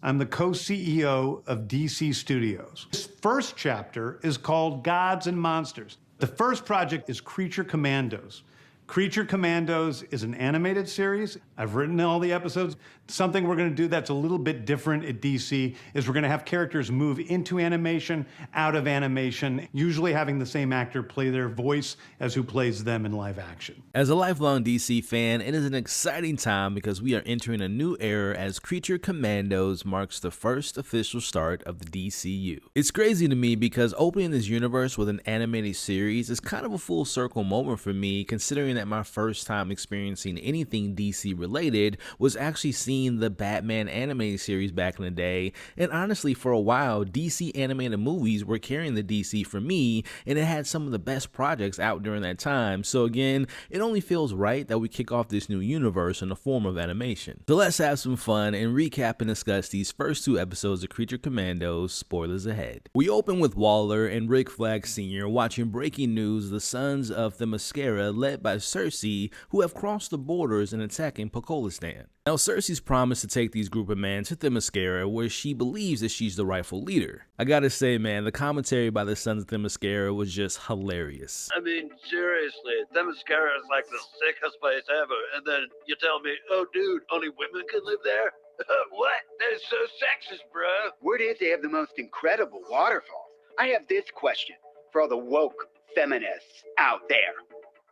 I'm the co-CEO of DC Studios. This first chapter is called Gods and Monsters. The first project is Creature Commandos. Creature Commandos is an animated series. I've written all the episodes. Something we're going to do that's a little bit different at DC is we're going to have characters move into animation, out of animation, usually having the same actor play their voice as who plays them in live action. As a lifelong DC fan, it is an exciting time because we are entering a new era as Creature Commandos marks the first official start of the DCU. It's crazy to me because opening this universe with an animated series is kind of a full circle moment for me, considering that my first time experiencing anything DC related was actually seeing the Batman animated series back in the day, and honestly for a while DC animated movies were carrying the DC for me, and it had some of the best projects out during that time. So again, it only feels right that we kick off this new universe in the form of animation. So let's have some fun and recap and discuss these first 2 episodes of Creature Commandos, spoilers ahead. We open with Waller and Rick Flag Sr. watching breaking news: the Sons of Themyscira, led by Cersei, who have crossed the borders and attacking Bakalova. Now Cersei's promised to take these group of men to Themyscira, where she believes that she's the rightful leader. I gotta say, man, the commentary by the Sons of Themyscira was just hilarious. I mean, seriously, Themyscira is like the sickest place ever, and then you tell me, oh dude, only women can live there? What? That's so sexist, bruh. Word is they have the most incredible waterfalls. I have this question for all the woke feminists out there.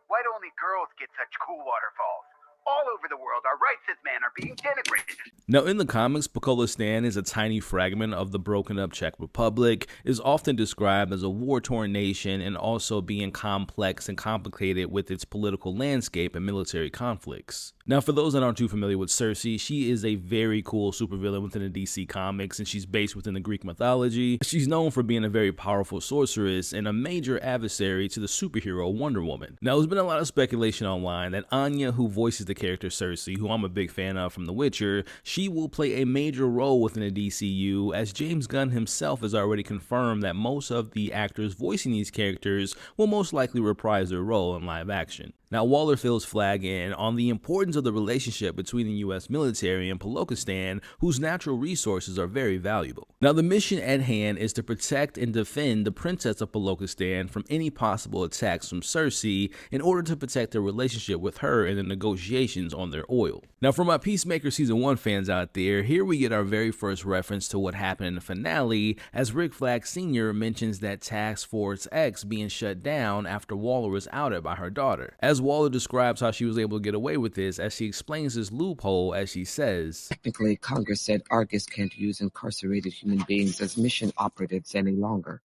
Why do only girls get such cool waterfalls? All over the world, our rights as men are being denigrated. Now in the comics, Bakalova is a tiny fragment of the broken up Czech Republic, is often described as a war-torn nation, and also being complex and complicated with its political landscape and military conflicts. Now for those that aren't too familiar with Cersei, she is a very cool supervillain within the DC comics, and she's based within the Greek mythology. She's known for being a very powerful sorceress and a major adversary to the superhero Wonder Woman. Now there's been a lot of speculation online that Anya, who voices the character Cersei, who I'm a big fan of from The Witcher, she will play a major role within the DCU, as James Gunn himself has already confirmed that most of the actors voicing these characters will most likely reprise their role in live action. Now Waller fills Flag in on the importance of the relationship between the US military and Bakalova, whose natural resources are very valuable. Now the mission at hand is to protect and defend the Princess of Bakalova from any possible attacks from Cersei in order to protect their relationship with her in the negotiations on their oil. Now for my Peacemaker Season 1 fans out there, here we get our very first reference to what happened in the finale, as Rick Flag Sr. mentions that Task Force X being shut down after Waller was outed by her daughter. As Waller describes how she was able to get away with this, as she explains this loophole, as she says, "Technically, Congress said Argus can't use incarcerated human beings as mission operatives any longer.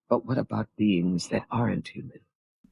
But what about beings that aren't human?"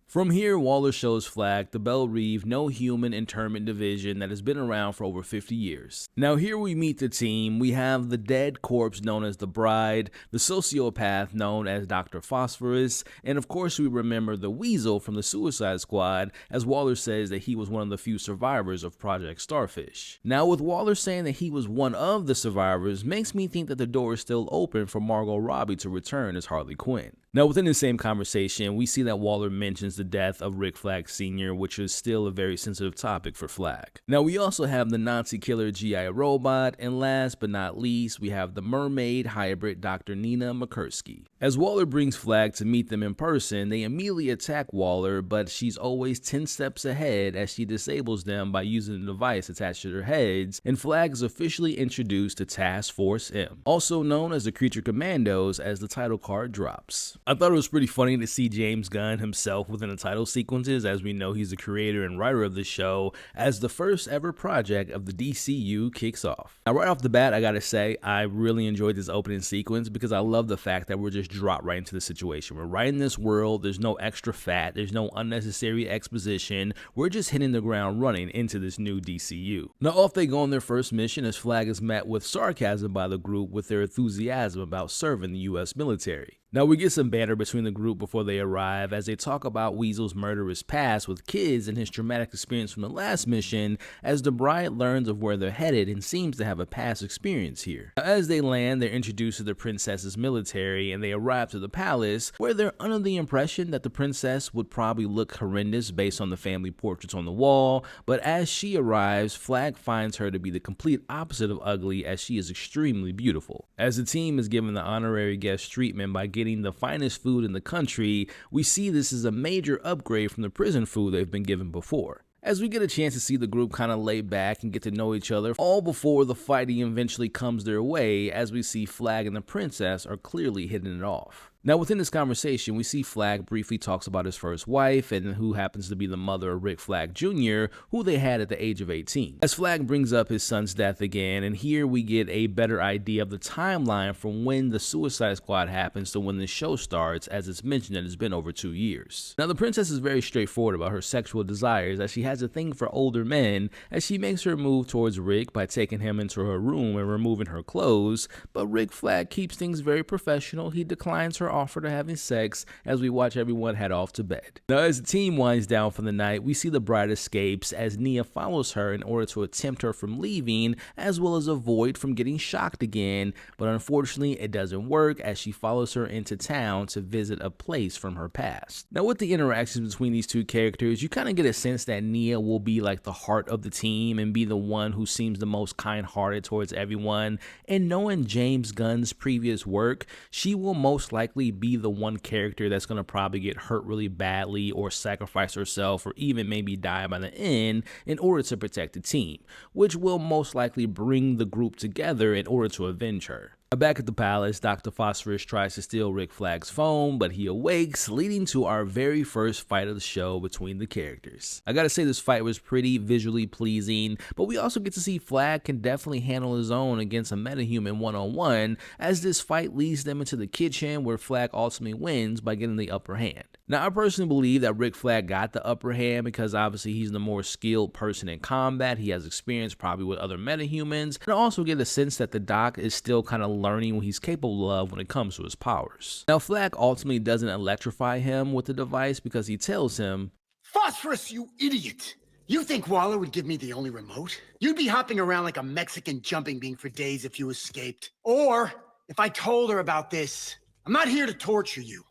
From here, Waller shows Flag the Belle Reve No Human Internment Division that has been around for over 50 years. Now here we meet the team. We have the dead corpse known as the Bride, the sociopath known as Dr. Phosphorus, and of course we remember the Weasel from the Suicide Squad, as Waller says that he was one of the few survivors of Project Starfish. Now with Waller saying that he was one of the survivors makes me think that the door is still open for Margot Robbie to return as Harley Quinn. Now within the same conversation, we see that Waller mentions the death of Rick Flag Sr., which is still a very sensitive topic for Flag. Now we also have the Nazi killer G.I. Robot, and last but not least, we have the mermaid hybrid Dr. Nina Makursky. As Waller brings Flag to meet them in person, they immediately attack Waller, but she's always 10 steps ahead as she disables them by using a device attached to their heads, and Flag is officially introduced to Task Force M, also known as the Creature Commandos, as the title card drops. I thought it was pretty funny to see James Gunn himself within the title sequences, as we know he's the creator and writer of the show, as the first ever project of the DCU kicks off. Now right off the bat, I gotta say, I really enjoyed this opening sequence because I love the fact that we're just dropped right into the situation. We're right in this world, there's no extra fat, there's no unnecessary exposition, we're just hitting the ground running into this new DCU. Now off they go on their first mission, as Flag is met with sarcasm by the group with their enthusiasm about serving the US military. Now we get some banter between the group before they arrive as they talk about Weasel's murderous past with kids and his traumatic experience from the last mission, as the bride learns of where they're headed and seems to have a past experience here. Now, as they land, they're introduced to the princess's military and they arrive to the palace, where they're under the impression that the princess would probably look horrendous based on the family portraits on the wall, but as she arrives, Flag finds her to be the complete opposite of ugly, as she is extremely beautiful. As the team is given the honorary guest treatment by getting the finest food in the country, we see this is a major upgrade from the prison food they've been given before. As we get a chance to see the group kind of lay back and get to know each other, all before the fighting eventually comes their way, as we see Flag and the princess are clearly hitting it off. Now within this conversation, we see Flag briefly talks about his first wife, and who happens to be the mother of Rick Flag Jr., who they had at the age of 18. As Flag brings up his son's death again, and here we get a better idea of the timeline from when the Suicide Squad happens to when the show starts, as it's mentioned that it's been over 2 years. Now the princess is very straightforward about her sexual desires, as she has a thing for older men, as she makes her move towards Rick by taking him into her room and removing her clothes, but Rick Flag keeps things very professional. He declines her offer to having sex as we watch everyone head off to bed. Now as the team winds down for the night, we see the bride escapes as Nia follows her in order to tempt her from leaving, as well as avoid from getting shocked again, but unfortunately it doesn't work as she follows her into town to visit a place from her past. Now with the interactions between these two characters, you kind of get a sense that Nia will be like the heart of the team and be the one who seems the most kind-hearted towards everyone, and knowing James Gunn's previous work, she will most likely be the one character that's going to probably get hurt really badly or sacrifice herself or even maybe die by the end in order to protect the team, which will most likely bring the group together in order to avenge her. Back at the palace, Dr. Phosphorus tries to steal Rick Flag's phone, but he awakes, leading to our very first fight of the show between the characters. I gotta say this fight was pretty visually pleasing, but we also get to see Flag can definitely handle his own against a metahuman one-on-one, as this fight leads them into the kitchen where Flag ultimately wins by getting the upper hand. Now, I personally believe that Rick Flag got the upper hand because obviously he's the more skilled person in combat. He has experience probably with other metahumans, and I also get a sense that the Doc is still kind of learning what he's capable of when it comes to his powers. Now, Flag ultimately doesn't electrify him with the device because he tells him, "Phosphorus, you idiot! You think Waller would give me the only remote? You'd be hopping around like a Mexican jumping bean for days if you escaped. Or, if I told her about this, I'm not here to torture you.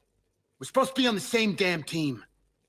We're supposed to be on the same damn team."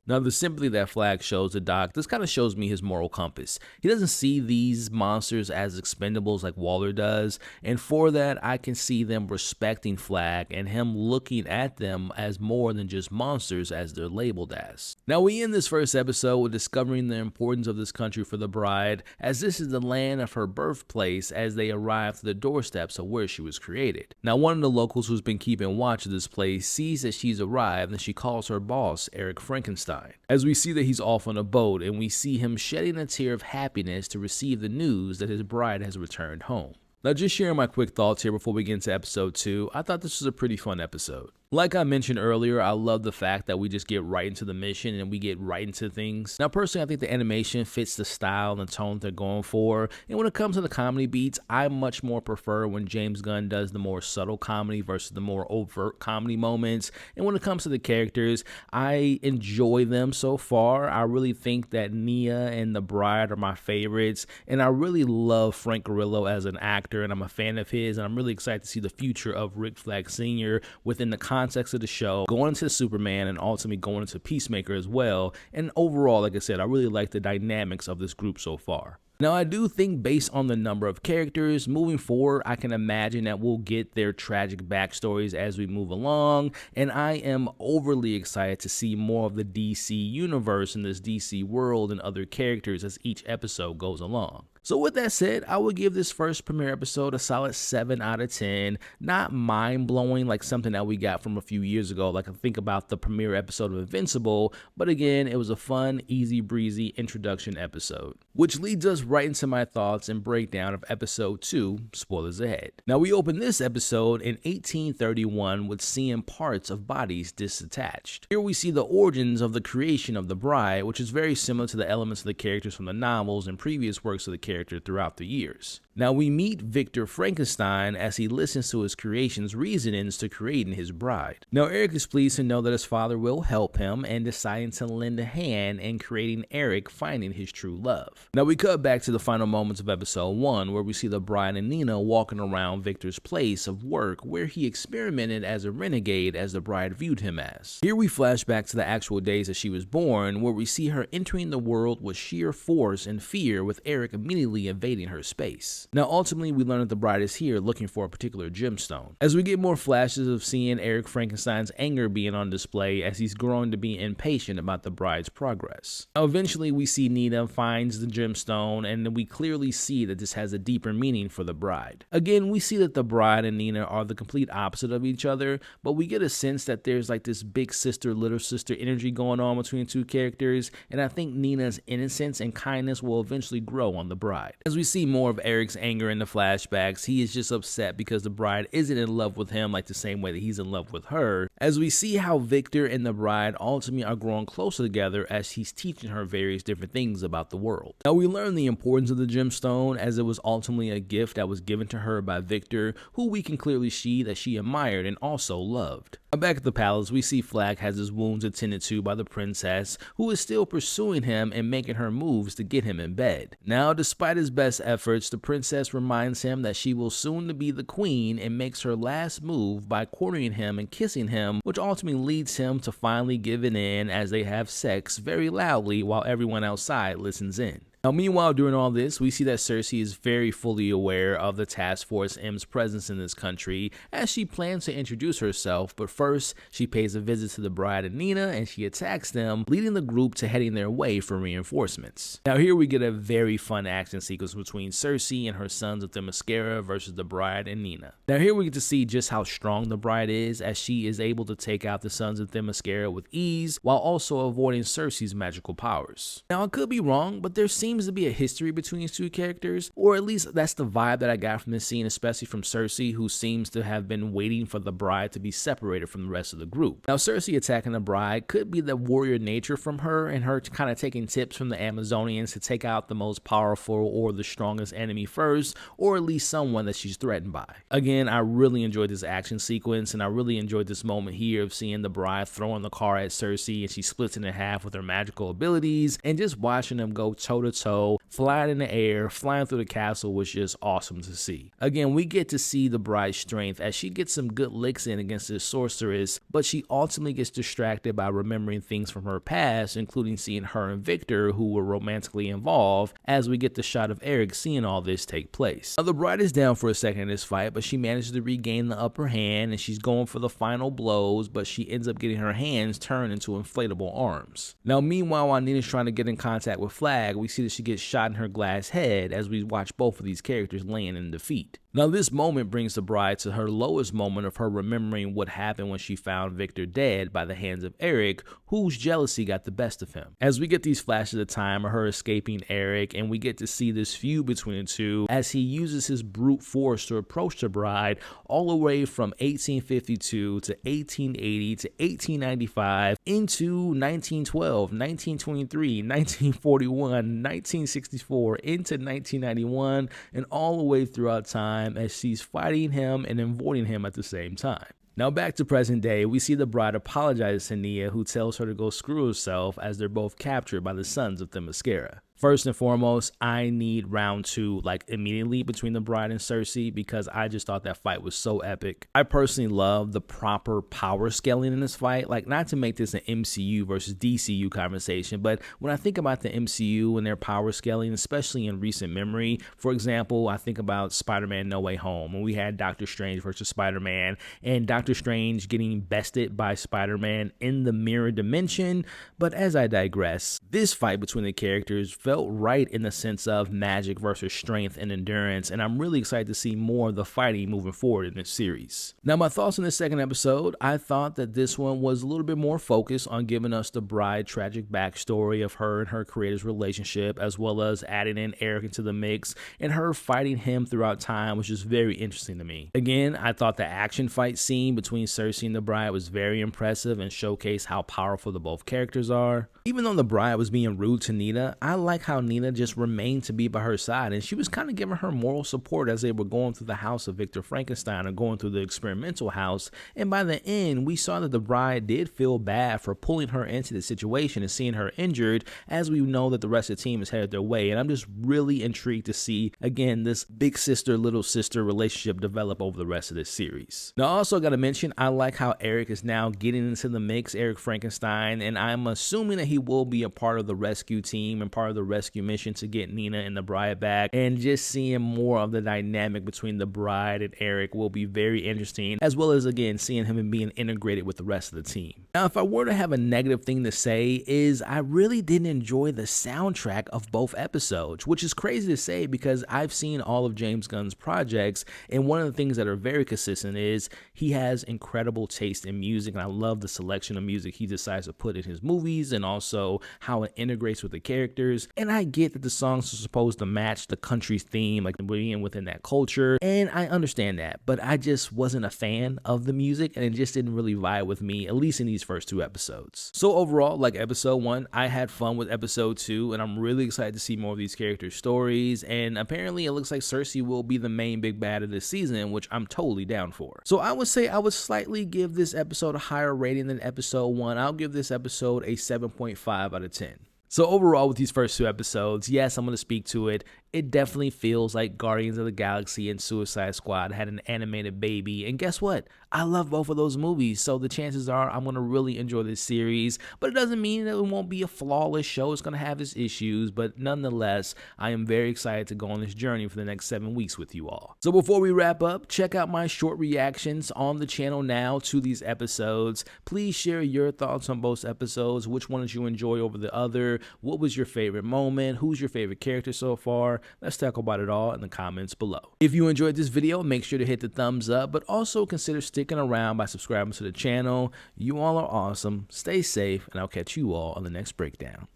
Now, the sympathy that Flag shows the Doc, this kind of shows me his moral compass. He doesn't see these monsters as expendables like Waller does, and for that, I can see them respecting Flag and him looking at them as more than just monsters as they're labeled as. Now, we end this first episode with discovering the importance of this country for the bride, as this is the land of her birthplace as they arrive to the doorsteps of where she was created. Now, one of the locals who's been keeping watch of this place sees that she's arrived and she calls her boss, Eric Frankenstein. As we see that he's off on a boat, and we see him shedding a tear of happiness to receive the news that his bride has returned home. Now, just sharing my quick thoughts here before we get into episode 2, I thought this was a pretty fun episode. Like I mentioned earlier, I love the fact that we just get right into the mission and we get right into things. Now, personally, I think the animation fits the style and the tone they're going for. And when it comes to the comedy beats, I much more prefer when James Gunn does the more subtle comedy versus the more overt comedy moments. And when it comes to the characters, I enjoy them so far. I really think that Nia and the bride are my favorites. And I really love Frank Grillo as an actor, and I'm a fan of his. And I'm really excited to see the future of Rick Flag Sr. within the context of the show, going into Superman and ultimately going into Peacemaker as well. And overall, like I said, I really like the dynamics of this group so far. Now, I do think based on the number of characters, moving forward, I can imagine that we'll get their tragic backstories as we move along, and I am overly excited to see more of the DC universe and this DC world and other characters as each episode goes along. So with that said, I would give this first premiere episode a solid 7 out of 10. Not mind-blowing like something that we got from a few years ago, like I think about the premiere episode of Invincible, but again, it was a fun, easy breezy introduction episode. Which leads us right into my thoughts and breakdown of episode 2, spoilers ahead. Now, we open this episode in 1831 with seeing parts of bodies disattached. Here we see the origins of the creation of the bride, which is very similar to the elements of the characters from the novels and previous works of the character throughout the years. Now we meet Victor Frankenstein as he listens to his creation's reasonings to creating his bride. Now Eric is pleased to know that his father will help him and deciding to lend a hand in creating Eric finding his true love. Now we cut back to the final moments of episode 1 where we see the bride and Nina walking around Victor's place of work where he experimented as a renegade as the bride viewed him as. Here we flash back to the actual days that she was born where we see her entering the world with sheer force and fear with Eric immediately invading her space. Now ultimately we learn that the bride is here looking for a particular gemstone. As we get more flashes of seeing Eric Frankenstein's anger being on display as he's growing to be impatient about the bride's progress. Now eventually we see Nina finds the gemstone and we clearly see that this has a deeper meaning for the bride. Again, we see that the bride and Nina are the complete opposite of each other, but we get a sense that there's like this big sister, little sister energy going on between the two characters, and I think Nina's innocence and kindness will eventually grow on the bride. As we see more of Eric's anger in the flashbacks, he is just upset because the bride isn't in love with him like the same way that he's in love with her, as we see how Victor and the bride ultimately are growing closer together as he's teaching her various different things about the world. Now we learn the importance of the gemstone as it was ultimately a gift that was given to her by Victor, who we can clearly see that she admired and also loved. Back at the palace, we see Flag has his wounds attended to by the princess, who is still pursuing him and making her moves to get him in bed. Now, despite his best efforts, the princess reminds him that she will soon to be the queen and makes her last move by cornering him and kissing him, which ultimately leads him to finally giving in as they have sex very loudly while everyone outside listens in. Now, meanwhile, during all this, we see that Cersei is very fully aware of the Task Force M's presence in this country as she plans to introduce herself, but first, she pays a visit to the bride and Nina and she attacks them, leading the group to heading their way for reinforcements. Now, here we get a very fun action sequence between Cersei and her sons of Themyscira versus the bride and Nina. Now, here we get to see just how strong the bride is as she is able to take out the sons of Themyscira with ease while also avoiding Cersei's magical powers. Now, I could be wrong, but there seems to be a history between these two characters, or at least that's the vibe that I got from this scene, especially from Cersei, who seems to have been waiting for the bride to be separated from the rest of the group. Now, Cersei attacking the bride could be the warrior nature from her and her kind of taking tips from the Amazonians to take out the most powerful or the strongest enemy first, or at least someone that she's threatened by. Again, I really enjoyed this action sequence, and I really enjoyed this moment here of seeing the bride throwing the car at Cersei and she splits it in half with her magical abilities, and just watching them go toe to toe, flying in the air, flying through the castle was just awesome to see. Again, we get to see the bride's strength as she gets some good licks in against this sorceress, but she ultimately gets distracted by remembering things from her past, including seeing her and Victor, who were romantically involved, as we get the shot of Eric seeing all this take place. Now, the bride is down for a second in this fight, but she manages to regain the upper hand and she's going for the final blows, but she ends up getting her hands turned into inflatable arms. Now, meanwhile, while Nina's trying to get in contact with Flag, we see that she gets shot in her glass head as we watch both of these characters laying in defeat. Now, this moment brings the bride to her lowest moment of her remembering what happened when she found Victor dead by the hands of Eric, whose jealousy got the best of him. As we get these flashes of time of her escaping Eric, and we get to see this feud between the two as he uses his brute force to approach the bride all the way from 1852 to 1880 to 1895 into 1912, 1923, 1941, 1964, into 1991, and all the way throughout time as she's fighting him and avoiding him at the same time. Now back to present day, we see the bride apologize to Nia, who tells her to go screw herself as they're both captured by the sons of Themyscira. First and foremost, I need round 2 like immediately between the bride and Cersei because I just thought that fight was so epic. I personally love the proper power scaling in this fight, like not to make this an MCU versus DCU conversation, but when I think about the MCU and their power scaling, especially in recent memory, for example, I think about Spider-Man No Way Home when we had Doctor Strange versus Spider-Man and Doctor Strange getting bested by Spider-Man in the mirror dimension. But as I digress, this fight between the characters felt right in the sense of magic versus strength and endurance, and I'm really excited to see more of the fighting moving forward in this series. Now, my thoughts on this second episode, I thought that this one was a little bit more focused on giving us the bride tragic backstory of her and her creator's relationship, as well as adding in Eric into the mix and her fighting him throughout time, which is very interesting to me. Again, I thought the action fight scene between Cersei and the bride was very impressive and showcased how powerful the both characters are. Even though the bride was being rude to Nina, I like like how Nina just remained to be by her side, and she was kind of giving her moral support as they were going through the house of Victor Frankenstein or going through the experimental house. And by the end, we saw that the bride did feel bad for pulling her into the situation and seeing her injured, as we know that the rest of the team is headed their way. And I'm just really intrigued to see, again, this big sister, little sister relationship develop over the rest of this series. Now, I also got to mention, I like how Eric is now getting into the mix, Eric Frankenstein, and I'm assuming that he will be a part of the rescue team and part of the rescue mission to get Nina and the bride back. And just seeing more of the dynamic between the bride and Eric will be very interesting, as well as, again, seeing him being integrated with the rest of the team. Now, if I were to have a negative thing to say, is I really didn't enjoy the soundtrack of both episodes, which is crazy to say because I've seen all of James Gunn's projects, and one of the things that are very consistent is he has incredible taste in music, and I love the selection of music he decides to put in his movies and also how it integrates with the characters. And I get that the songs are supposed to match the country theme, like being within that culture, and I understand that, but I just wasn't a fan of the music, and it just didn't really vibe with me, at least in these first 2 episodes. So overall, like episode 1, I had fun with episode 2, and I'm really excited to see more of these characters' stories, and apparently it looks like Cersei will be the main big bad of this season, which I'm totally down for. So I would say I would slightly give this episode a higher rating than episode 1. I'll give this episode a 7.5 out of 10. So overall, with these first 2 episodes, yes, I'm going to speak to it. It definitely feels like Guardians of the Galaxy and Suicide Squad had an animated baby. And guess what? I love both of those movies. So the chances are I'm going to really enjoy this series. But it doesn't mean that it won't be a flawless show. It's going to have its issues. But nonetheless, I am very excited to go on this journey for the next 7 weeks with you all. So before we wrap up, check out my short reactions on the channel now to these episodes. Please share your thoughts on both episodes. Which one did you enjoy over the other? What was your favorite moment? Who's your favorite character so far? Let's talk about it all in the comments below. If you enjoyed this video, make sure to hit the thumbs up, but also consider sticking around by subscribing to the channel. You all are awesome. Stay safe, and I'll catch you all on the next breakdown.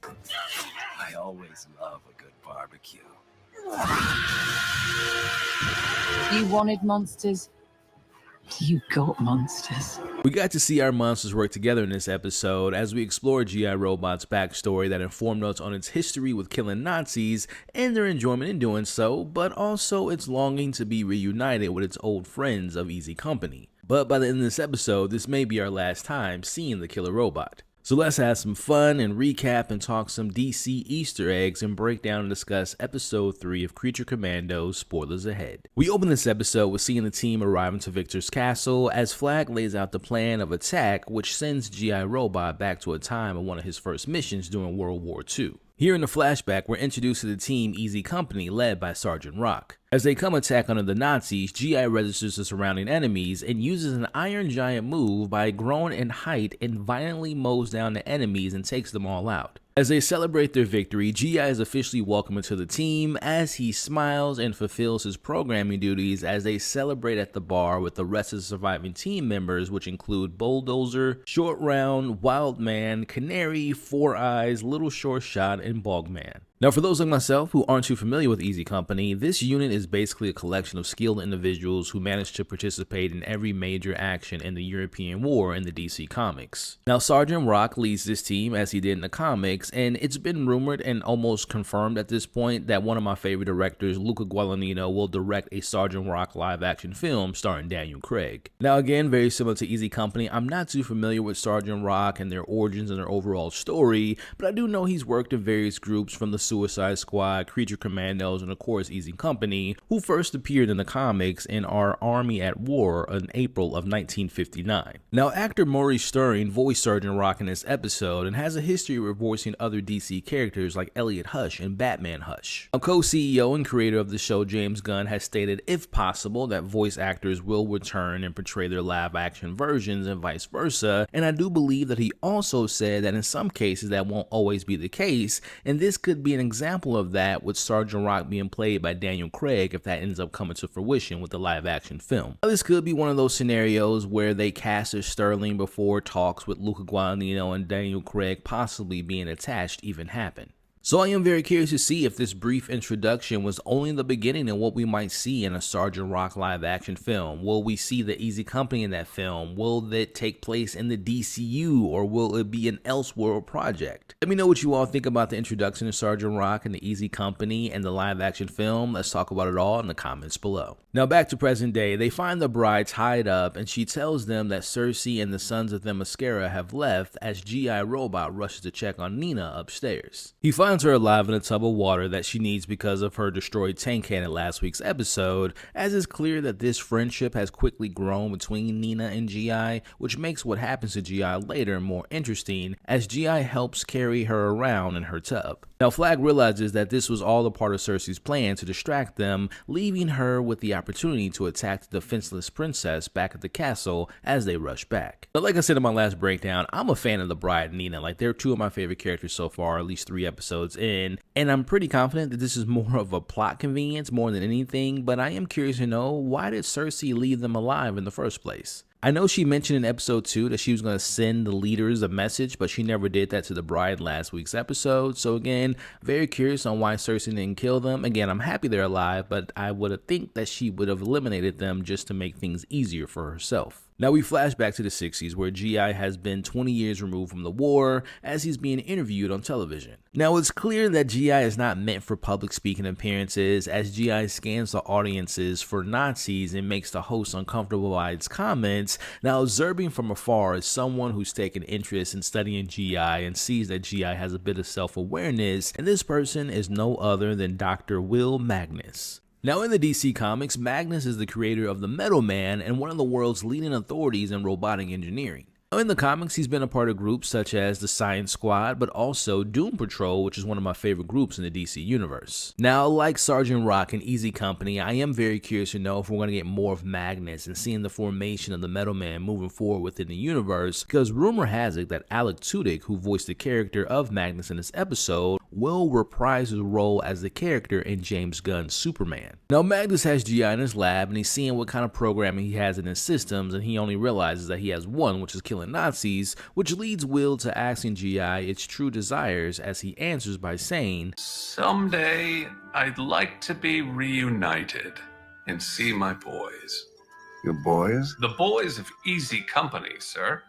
I always love a good barbecue. You wanted monsters. You got monsters. We got to see our monsters work together in this episode as we explore G.I. Robot's backstory that informed us on its history with killing Nazis and their enjoyment in doing so, but also its longing to be reunited with its old friends of Easy Company. But by the end of this episode, this may be our last time seeing the killer robot. So let's have some fun and recap and talk some DC Easter eggs and break down and discuss episode 3 of Creature Commandos, spoilers ahead. We open this episode with seeing the team arriving to Victor's castle as Flag lays out the plan of attack, which sends G.I. Robot back to a time of one of his first missions during World War II. Here in the flashback, we're introduced to the team Easy Company led by Sergeant Rock. As they come attack under the Nazis, G.I. registers the surrounding enemies and uses an Iron Giant move by growing in height and violently mows down the enemies and takes them all out. As they celebrate their victory, G.I. is officially welcomed into the team as he smiles and fulfills his programming duties as they celebrate at the bar with the rest of the surviving team members, which include Bulldozer, Short Round, Wild Man, Canary, Four Eyes, Little Short Shot, and Bogman. Now, for those like myself who aren't too familiar with Easy Company, this unit is basically a collection of skilled individuals who managed to participate in every major action in the European War in the DC Comics. Now, Sergeant Rock leads this team as he did in the comics, and it's been rumored and almost confirmed at this point that one of my favorite directors, Luca Guadagnino, will direct a Sergeant Rock live-action film starring Daniel Craig. Now, again, very similar to Easy Company, I'm not too familiar with Sergeant Rock and their origins and their overall story, but I do know he's worked in various groups from the Suicide Squad, Creature Commandos, and of course Easy Company, who first appeared in the comics in Our Army at War in April of 1959. Now, actor Maurice Sterling voiced Sergeant Rock in this episode and has a history of voicing other DC characters like Elliot Hush and Batman Hush. A co-CEO and creator of the show, James Gunn, has stated if possible that voice actors will return and portray their live-action versions and vice versa, and I do believe that he also said that in some cases that won't always be the case, and this could be an example of that with Sergeant Rock being played by Daniel Craig if that ends up coming to fruition with the live action film. Now, this could be one of those scenarios where they casted Sterling before talks with Luca Guadagnino and Daniel Craig possibly being attached even happen. So I am very curious to see if this brief introduction was only the beginning of what we might see in a Sergeant Rock live action film. Will we see the Easy Company in that film? Will it take place in the DCU, or will it be an Elseworld project? Let me know what you all think about the introduction of Sergeant Rock and the Easy Company and the live action film. Let's talk about it all in the comments below. Now back to present day, they find the bride tied up and she tells them that Cersei and the Sons of Themyscira have left as G.I. Robot rushes to check on Nina upstairs. He finds her alive in a tub of water that she needs because of her destroyed tank cannon last week's episode, as it's clear that this friendship has quickly grown between Nina and G.I., which makes what happens to G.I. later more interesting as G.I. helps carry her around in her tub. Now Flag realizes that this was all a part of Cersei's plan to distract them, leaving her with the opportunity to attack the defenseless princess back at the castle as they rush back. But like I said in my last breakdown, I'm a fan of the bride and Nina. Like, they're two of my favorite characters so far, at least 3 episodes in, and I'm pretty confident that this is more of a plot convenience more than anything, but I am curious to know, why did Cersei leave them alive in the first place? I know she mentioned in episode 2 that she was going to send the leaders a message, but she never did that to the bride last week's episode. So again, very curious on why Cersei didn't kill them. Again, I'm happy they're alive, but I would have think that she would have eliminated them just to make things easier for herself. Now we flash back to the 60s where G.I. has been 20 years removed from the war as he's being interviewed on television. Now it's clear that G.I. is not meant for public speaking appearances as G.I. scans the audiences for Nazis and makes the host uncomfortable by its comments. Now observing from afar is someone who's taken interest in studying G.I. and sees that G.I. has a bit of self-awareness, and this person is no other than Dr. Will Magnus. Now in the DC Comics, Magnus is the creator of the Metal Man and one of the world's leading authorities in robotic engineering. In the comics, he's been a part of groups such as the Science Squad, but also Doom Patrol, which is one of my favorite groups in the DC universe. Now, like Sergeant Rock and Easy Company, I am very curious to know if we're going to get more of Magnus and seeing the formation of the Metal Man moving forward within the universe, because rumor has it that Alec Tudyk, who voiced the character of Magnus in this episode, will reprise his role as the character in James Gunn's Superman. Now, Magnus has G.I. in his lab, and he's seeing what kind of programming he has in his systems, and he only realizes that he has one, which is killing Nazis, which leads Will to asking G.I. its true desires as he answers by saying, "Someday, I'd like to be reunited and see my boys." Your boys? The boys of Easy Company, sir.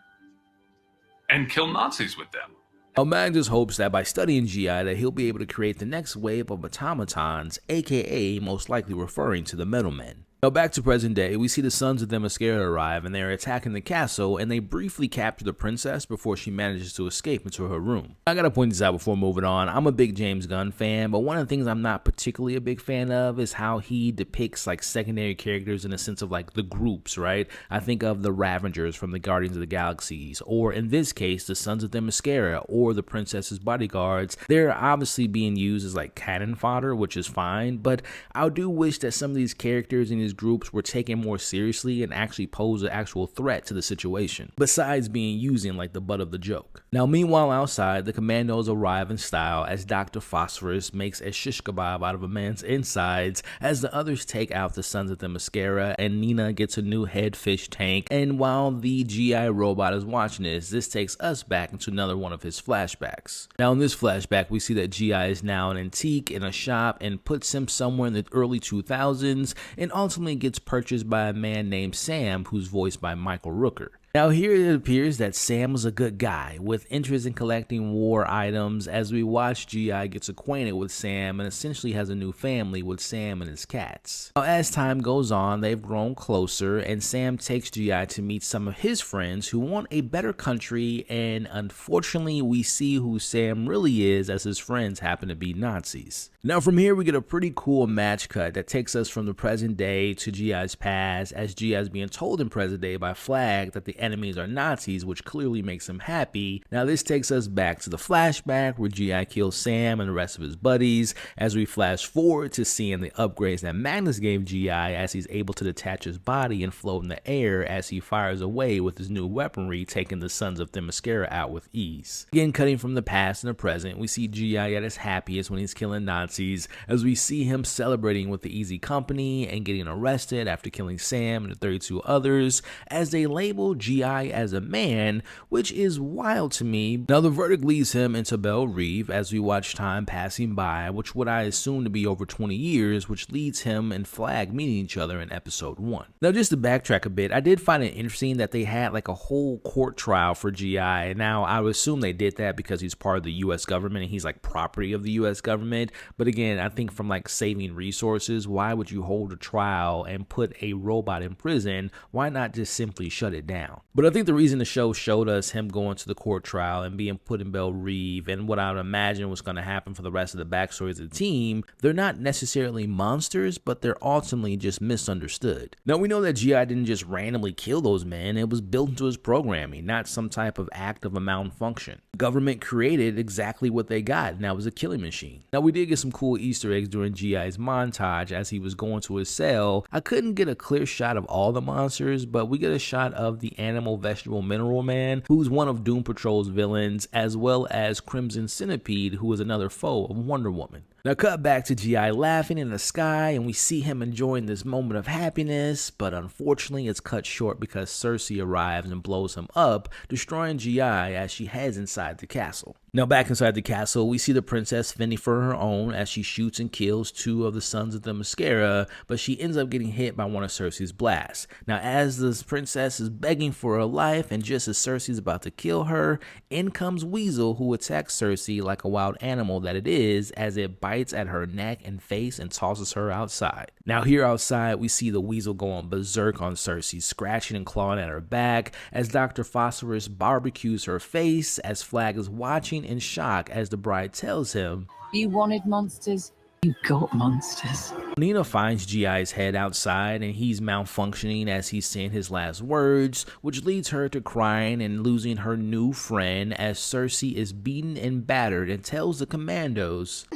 And kill Nazis with them. Now Magnus hopes that by studying G.I. that he'll be able to create the next wave of automatons, aka most likely referring to the Metal Men. Now back to present day, we see the Sons of Themyscira arrive and they're attacking the castle, and they briefly capture the princess before she manages to escape into her room. I gotta point this out before moving on. I'm a big James Gunn fan, but one of the things I'm not particularly a big fan of is how he depicts like secondary characters in the sense of like the groups, right? I think of the Ravengers from the Guardians of the Galaxies, or in this case, the Sons of Themyscira, or the princess's bodyguards. They're obviously being used as like cannon fodder, which is fine, but I do wish that some of these characters in these groups were taken more seriously and actually pose an actual threat to the situation, besides being used in like the butt of the joke. Now meanwhile outside, the Commandos arrive in style as Dr. Phosphorus makes a shish kebab out of a man's insides as the others take out the Sons of Themyscira and Nina gets a new head fish tank, and while the G.I. robot is watching this takes us back into another one of his flashbacks. Now in this flashback we see that G.I. is now an antique in a shop and puts him somewhere in the early 2000s and ultimately gets purchased by a man named Sam, who's voiced by Michael Rooker. Now here it appears that Sam was a good guy with interest in collecting war items as we watch G.I. gets acquainted with Sam and essentially has a new family with Sam and his cats. Now as time goes on, they've grown closer and Sam takes G.I. to meet some of his friends who want a better country, and unfortunately we see who Sam really is as his friends happen to be Nazis. Now from here we get a pretty cool match cut that takes us from the present day to G.I.'s past as G.I. is being told in present day by Flag that the enemies are Nazis, which clearly makes him happy. Now this takes us back to the flashback where G.I. kills Sam and the rest of his buddies as we flash forward to seeing the upgrades that Magnus gave G.I. as he's able to detach his body and float in the air as he fires away with his new weaponry, taking the Sons of Themyscira out with ease. Again, cutting from the past and the present, we see G.I. at his happiest when he's killing Nazis, as we see him celebrating with the Easy Company and getting arrested after killing Sam and the 32 others as they label G.I. GI as a man, which is wild to me. Now the verdict leads him into Belle Reve as we watch time passing by, which would I assume to be over 20 years, which leads him and Flag meeting each other in episode 1. Now just to backtrack a bit, I did find it interesting that they had like a whole court trial for GI. Now I would assume they did that because he's part of the US government and he's like property of the US government, but again, I think from like saving resources, why would you hold a trial and put a robot in prison? Why not just simply shut it down? But I think the reason the show showed us him going to the court trial and being put in Belle Reve and what I would imagine was going to happen for the rest of the backstories of the team, they're not necessarily monsters, but they're ultimately just misunderstood. Now we know that GI didn't just randomly kill those men, it was built into his programming, not some type of act of a malfunction. The government created exactly what they got, and that was a killing machine. Now we did get some cool Easter eggs during GI's montage as he was going to his cell. I couldn't get a clear shot of all the monsters, but we get a shot of the animal, vegetable, mineral man, who's one of Doom Patrol's villains, as well as Crimson Centipede, who is another foe of Wonder Woman. Now cut back to GI laughing in the sky, and we see him enjoying this moment of happiness, but unfortunately it's cut short because Cersei arrives and blows him up, destroying GI as she heads inside the castle. Now back inside the castle, we see the princess fending for her own as she shoots and kills 2 of the sons of the Mascara, but she ends up getting hit by one of Cersei's blasts. Now as the princess is begging for her life, and just as Cersei's about to kill her, in comes Weasel, who attacks Cersei like a wild animal that it is, as it bites at her neck and face and tosses her outside. Now here outside, we see the Weasel going berserk on Cersei, scratching and clawing at her back as Dr. Phosphorus barbecues her face, as Flag is watching in shock as the bride tells him, You wanted monsters, you got monsters. Nina finds GI's head outside and he's malfunctioning as he's saying his last words, which leads her to crying and losing her new friend as Cersei is beaten and battered and tells the Commandos,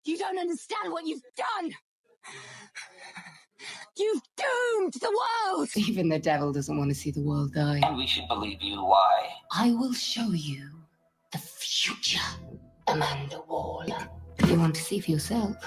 You don't understand what you've done! You've doomed the world! Even the devil doesn't want to see the world die. We should believe you. Why? I will show you the future, Amanda Waller. If you want to see for yourself,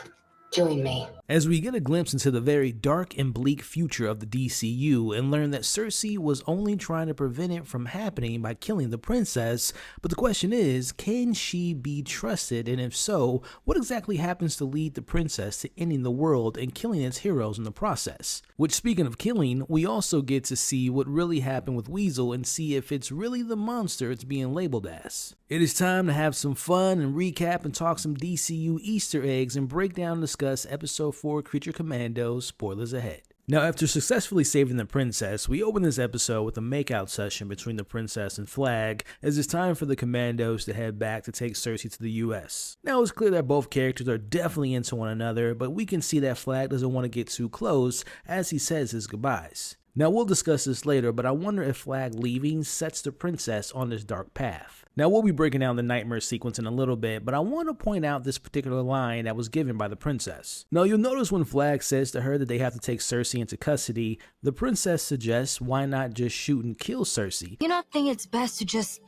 join me. as we get a glimpse into the very dark and bleak future of the DCU and learn that Cersei was only trying to prevent it from happening by killing the princess. But the question is, can she be trusted? And if so, what exactly happens to lead the princess to ending the world and killing its heroes in the process? Which, speaking of killing, we also get to see what really happened with Weasel and see if it's really the monster it's being labeled as. It is time to have some fun and recap and talk some DCU Easter eggs and break down and discuss episode 4 Creature Commandos, spoilers ahead. Now, after successfully saving the princess, we open this episode with a makeout session between the princess and Flag, as it's time for the Commandos to head back to take Cersei to the US. Now, it's clear that both characters are definitely into one another, but we can see that Flag doesn't want to get too close as he says his goodbyes. Now, we'll discuss this later, but I wonder if Flag leaving sets the princess on this dark path. Now, we'll be breaking down the nightmare sequence in a little bit, but I want to point out this particular line that was given by the princess. Now, you'll notice when Flag says to her that they have to take Cersei into custody, the princess suggests why not just shoot and kill Cersei. You not think it's best to just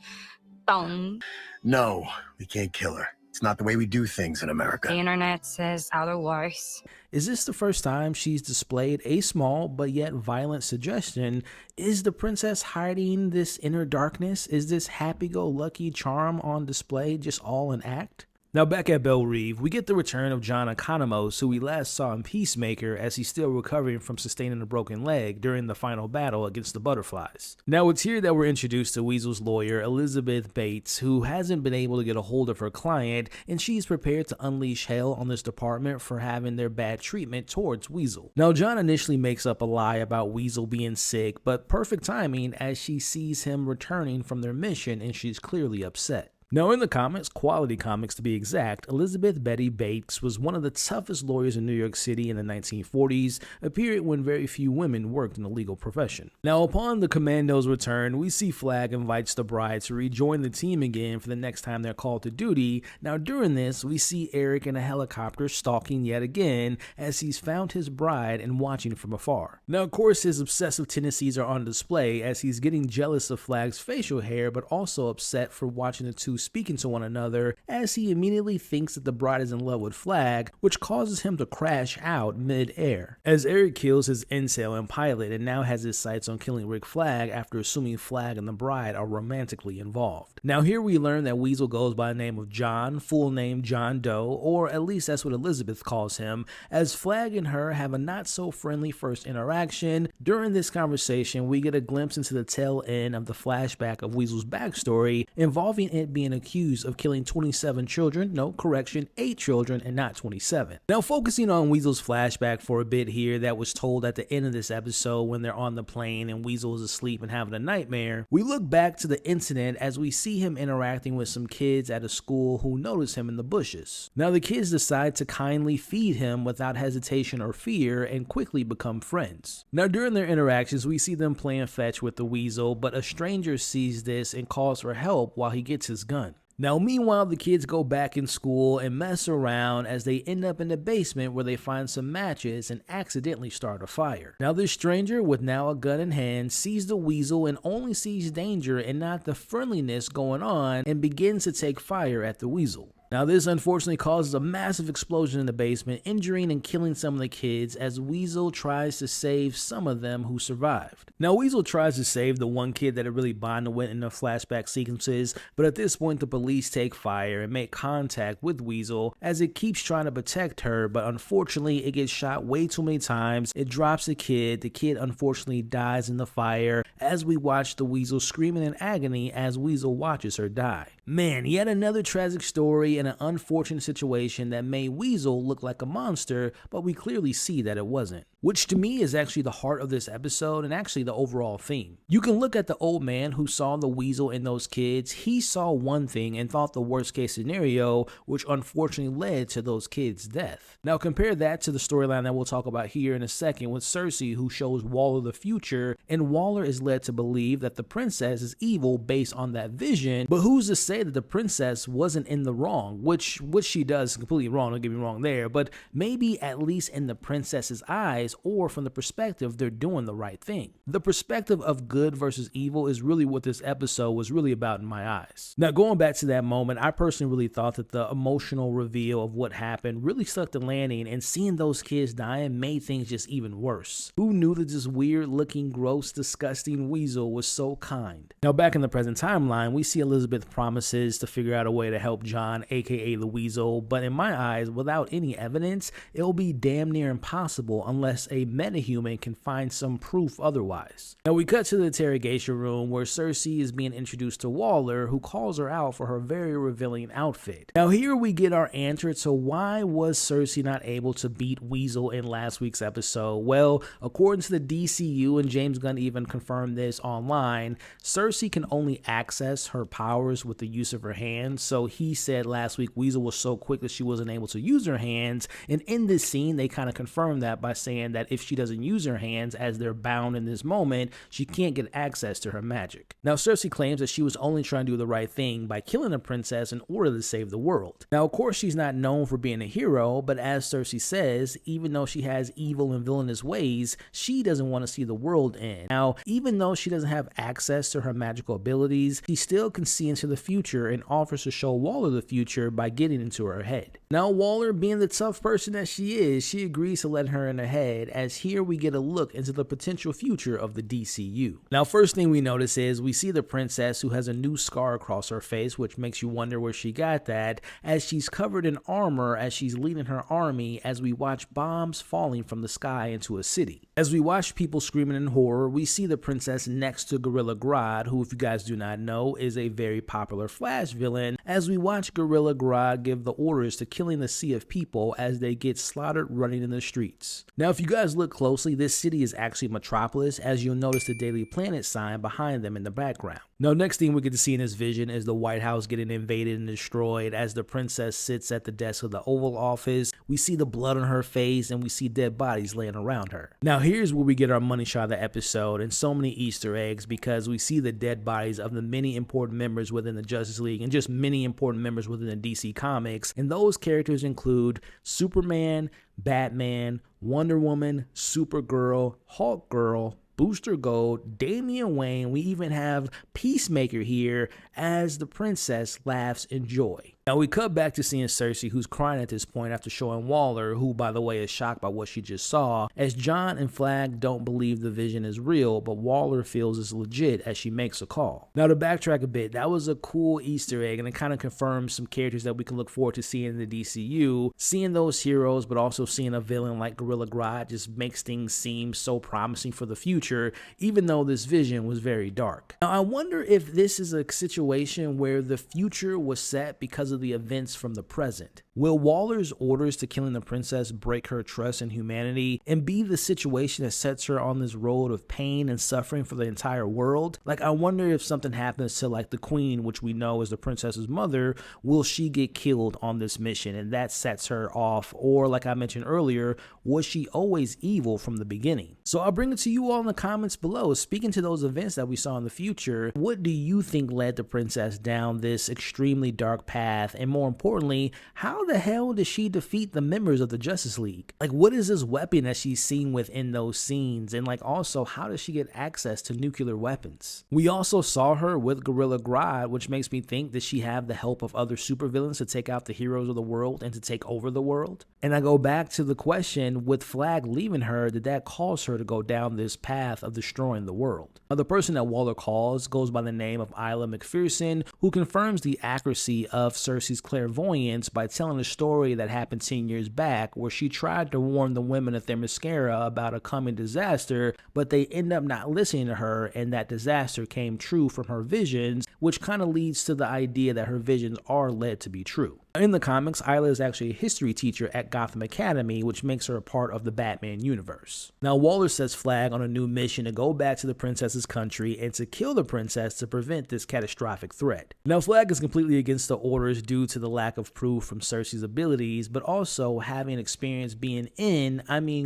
bone? No, we can't kill her. It's not the way we do things in America. The internet says otherwise. Is this the first time she's displayed a small but yet violent suggestion? Is the princess hiding this inner darkness? Is this happy-go-lucky charm on display just all an act? Now back at Belle Reve, we get the return of John Economos, who we last saw in Peacemaker as he's still recovering from sustaining a broken leg during the final battle against the butterflies. Now it's here that we're introduced to Weasel's lawyer, Elizabeth Bates, who hasn't been able to get a hold of her client, and she's prepared to unleash hell on this department for having their bad treatment towards Weasel. Now John initially makes up a lie about Weasel being sick, but perfect timing as she sees him returning from their mission and she's clearly upset. Now in the comics, quality comics to be exact, Elizabeth Betty Bates was one of the toughest lawyers in New York City in the 1940s, a period when very few women worked in the legal profession. Now upon the Commandos' return, we see Flag invites the bride to rejoin the team again for the next time they're called to duty. Now during this, we see Eric in a helicopter stalking yet again as he's found his bride and watching from afar. Now of course his obsessive tendencies are on display as he's getting jealous of Flag's facial hair but also upset for watching the two speaking to one another as he immediately thinks that the bride is in love with Flag, which causes him to crash out mid-air. As Eric kills his incel and pilot and now has his sights on killing Rick Flag after assuming Flag and the bride are romantically involved. Now here we learn that Weasel goes by the name of John, full name John Doe, or at least that's what Elizabeth calls him, as Flag and her have a not so friendly first interaction. During this conversation, we get a glimpse into the tail end of the flashback of Weasel's backstory, involving it being accused of killing 27 children, no, correction, 8 children and not 27. Now focusing on Weasel's flashback for a bit here that was told at the end of this episode when they're on the plane and Weasel is asleep and having a nightmare, we look back to the incident as we see him interacting with some kids at a school who notice him in the bushes. Now the kids decide to kindly feed him without hesitation or fear and quickly become friends. Now during their interactions, we see them playing fetch with the Weasel, but a stranger sees this and calls for help while he gets his gun. Now meanwhile, the kids go back in school and mess around as they end up in the basement where they find some matches and accidentally start a fire. Now this stranger, with now a gun in hand, sees the Weasel and only sees danger and not the friendliness going on and begins to take fire at the Weasel. Now this unfortunately causes a massive explosion in the basement, injuring and killing some of the kids as Weasel tries to save some of them who survived. Now Weasel tries to save the one kid that it really bonded with in the flashback sequences, but at this point the police take fire and make contact with Weasel as it keeps trying to protect her, but unfortunately it gets shot way too many times. It drops the kid unfortunately dies in the fire as we watch the Weasel screaming in agony as Weasel watches her die. Man, yet another tragic story and an unfortunate situation that made Weasel look like a monster, but we clearly see that it wasn't. Which to me is actually the heart of this episode and actually the overall theme. You can look at the old man who saw the Weasel in those kids. He saw one thing and thought the worst case scenario, which unfortunately led to those kids' death. Now compare that to the storyline that we'll talk about here in a second with Cersei, who shows Waller the future, and Waller is led to believe that the princess is evil based on that vision, but who's to say that the princess wasn't in the wrong, which she does completely wrong, don't get me wrong there, but maybe at least in the princess's eyes or from the perspective they're doing the right thing. The perspective of good versus evil is really what this episode was really about in my eyes. Now going back to that moment, I personally really thought that the emotional reveal of what happened really stuck the landing, and seeing those kids dying made things just even worse. Who knew that this weird looking, gross, disgusting Weasel was so kind? Now back in the present timeline, we see Elizabeth promises to figure out a way to help John, aka the Weasel, but in my eyes, without any evidence, it'll be damn near impossible unless a metahuman can find some proof otherwise. Now we cut to the interrogation room where Cersei is being introduced to Waller, who calls her out for her very revealing outfit. Now here we get our answer to why was Cersei not able to beat Weasel in last week's episode. Well, according to the DCU, and James Gunn even confirmed this online, Cersei can only access her powers with the use of her hands. So he said last week Weasel was so quick that she wasn't able to use her hands, and in this scene they kind of confirmed that by saying that if she doesn't use her hands as they're bound in this moment, she can't get access to her magic. Now Cersei claims that she was only trying to do the right thing by killing the princess in order to save the world. Now of course she's not known for being a hero, but as Cersei says, even though she has evil and villainous ways, she doesn't want to see the world end. Now even though she doesn't have access to her magical abilities, she still can see into the future and offers to show Waller the future by getting into her head. Now Waller, being the tough person that she is, she agrees to let her in her head, as here we get a look into the potential future of the DCU. Now first thing we notice is we see the princess, who has a new scar across her face, which makes you wonder where she got that, as she's covered in armor as she's leading her army as we watch bombs falling from the sky into a city. As we watch people screaming in horror, we see the princess next to Gorilla Grodd, who, if you guys do not know, is a very popular Flash villain, as we watch Gorilla Grodd give the orders to killing the sea of people as they get slaughtered running in the streets. Now if you guys look closely, this city is actually Metropolis, as you'll notice the Daily Planet sign behind them in the background. Now next thing we get to see in this vision is the White House getting invaded and destroyed as the princess sits at the desk of the Oval Office. We see the blood on her face and we see dead bodies laying around her. Now here's where we get our money shot of the episode and so many Easter eggs, because we see the dead bodies of the many important members within the Justice League and just many important members within the DC Comics, and those characters include Superman, Batman, Wonder Woman, Supergirl, Hulk Girl, Booster Gold, Damian Wayne, we even have Peacemaker here as the princess laughs in joy. Now we cut back to seeing Cersei, who's crying at this point after showing Waller, who by the way is shocked by what she just saw, as Jon and Flag don't believe the vision is real, but Waller feels it's legit as she makes a call. Now to backtrack a bit, that was a cool Easter egg, and it kind of confirms some characters that we can look forward to seeing in the DCU. Seeing those heroes, but also seeing a villain like Gorilla Grodd just makes things seem so promising for the future, even though this vision was very dark. Now I wonder if this is a situation where the future was set because of the events from the present. Will Waller's orders to killing the princess break her trust in humanity and be the situation that sets her on this road of pain and suffering for the entire world? Like, I wonder if something happens to like the queen, which we know is the princess's mother, will she get killed on this mission and that sets her off? Or like I mentioned earlier, was she always evil from the beginning? So I'll bring it to you all in the comments below. Speaking to those events that we saw in the future, what do you think led the princess down this extremely dark path? And more importantly, how the hell did she defeat the members of the Justice League? Like, what is this weapon that she's seen within those scenes? And like, also, how does she get access to nuclear weapons? We also saw her with Gorilla Grodd, which makes me think that she have the help of other supervillains to take out the heroes of the world and to take over the world. And I go back to the question, with Flag leaving her, did that cause her to go down this path of destroying the world? Now, the person that Waller calls goes by the name of Isla McPherson, who confirms the accuracy of Cersei's clairvoyance by telling a story that happened 10 years back where she tried to warn the women of Themyscira about a coming disaster, but they end up not listening to her, and that disaster came true from her visions, which kind of leads to the idea that her visions are led to be true. In the comics, Isla is actually a history teacher at Gotham Academy, which makes her a part of the Batman universe. Now, Waller sets Flag on a new mission to go back to the princess's country and to kill the princess to prevent this catastrophic threat. Now, Flag is completely against the orders due to the lack of proof from Cersei's abilities, but also having experience being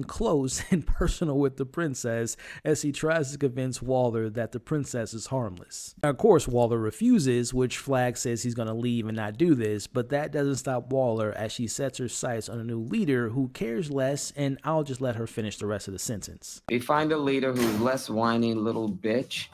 close and personal with the princess as he tries to convince Waller that the princess is harmless. Now, of course, Waller refuses, which Flag says he's going to leave and not do this, but that doesn't stop Waller as she sets her sights on a new leader who cares less, and I'll just let her finish the rest of the sentence. We find a leader who's less whiny little bitch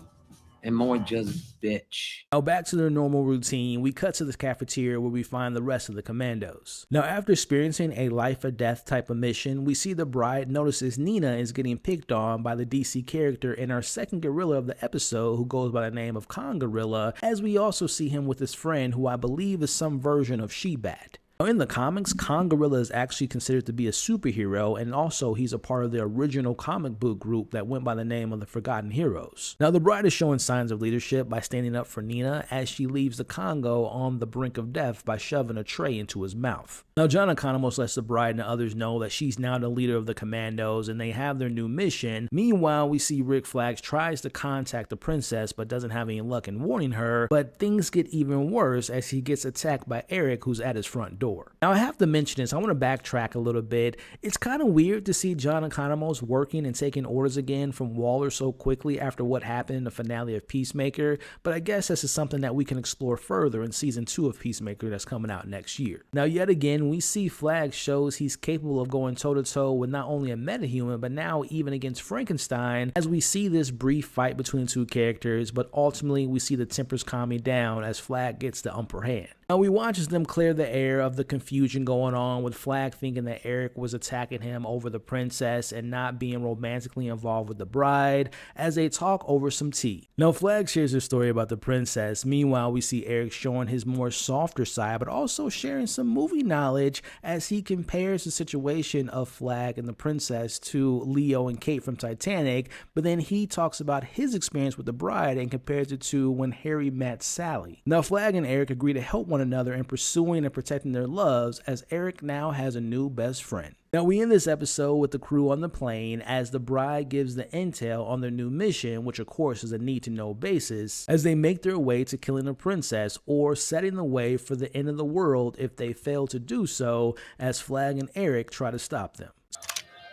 and more just bitch. Now back to their normal routine, we cut to the cafeteria where we find the rest of the Commandos. Now after experiencing a life or death type of mission, we see the bride notices Nina is getting picked on by the DC character in our second gorilla of the episode, who goes by the name of Con Gorilla, as we also see him with his friend who I believe is some version of She-Bat. Now in the comics, Con Gorilla is actually considered to be a superhero, and also he's a part of the original comic book group that went by the name of the Forgotten Heroes. Now the bride is showing signs of leadership by standing up for Nina as she leaves the Congo on the brink of death by shoving a tray into his mouth. Now John Economos lets the bride and others know that she's now the leader of the Commandos and they have their new mission. Meanwhile, we see Rick Flags tries to contact the princess but doesn't have any luck in warning her, but things get even worse as he gets attacked by Eric, who's at his front door. Now I have to mention this, I want to backtrack a little bit. It's kind of weird to see John Economos working and taking orders again from Waller so quickly after what happened in the finale of Peacemaker, but I guess this is something that we can explore further in season 2 of Peacemaker that's coming out next year. Now yet again, we see Flag shows he's capable of going toe-to-toe with not only a metahuman, but now even against Frankenstein, as we see this brief fight between two characters, but ultimately we see the tempers calming down as Flag gets the upper hand. Now we watch as them clear the air of the confusion going on, with Flag thinking that Eric was attacking him over the princess and not being romantically involved with the bride, as they talk over some tea. Now Flag shares his story about the princess. Meanwhile, we see Eric showing his more softer side, but also sharing some movie knowledge as he compares the situation of Flag and the princess to Leo and Kate from Titanic, but then he talks about his experience with the bride and compares it to when Harry met Sally. Now Flag and Eric agree to help one another in pursuing and protecting their loves, as Eric now has a new best friend. Now we end this episode with the crew on the plane as the bride gives the intel on their new mission, which of course is a need-to-know basis, as they make their way to killing the princess or setting the way for the end of the world if they fail to do so, as Flag and Eric try to stop them.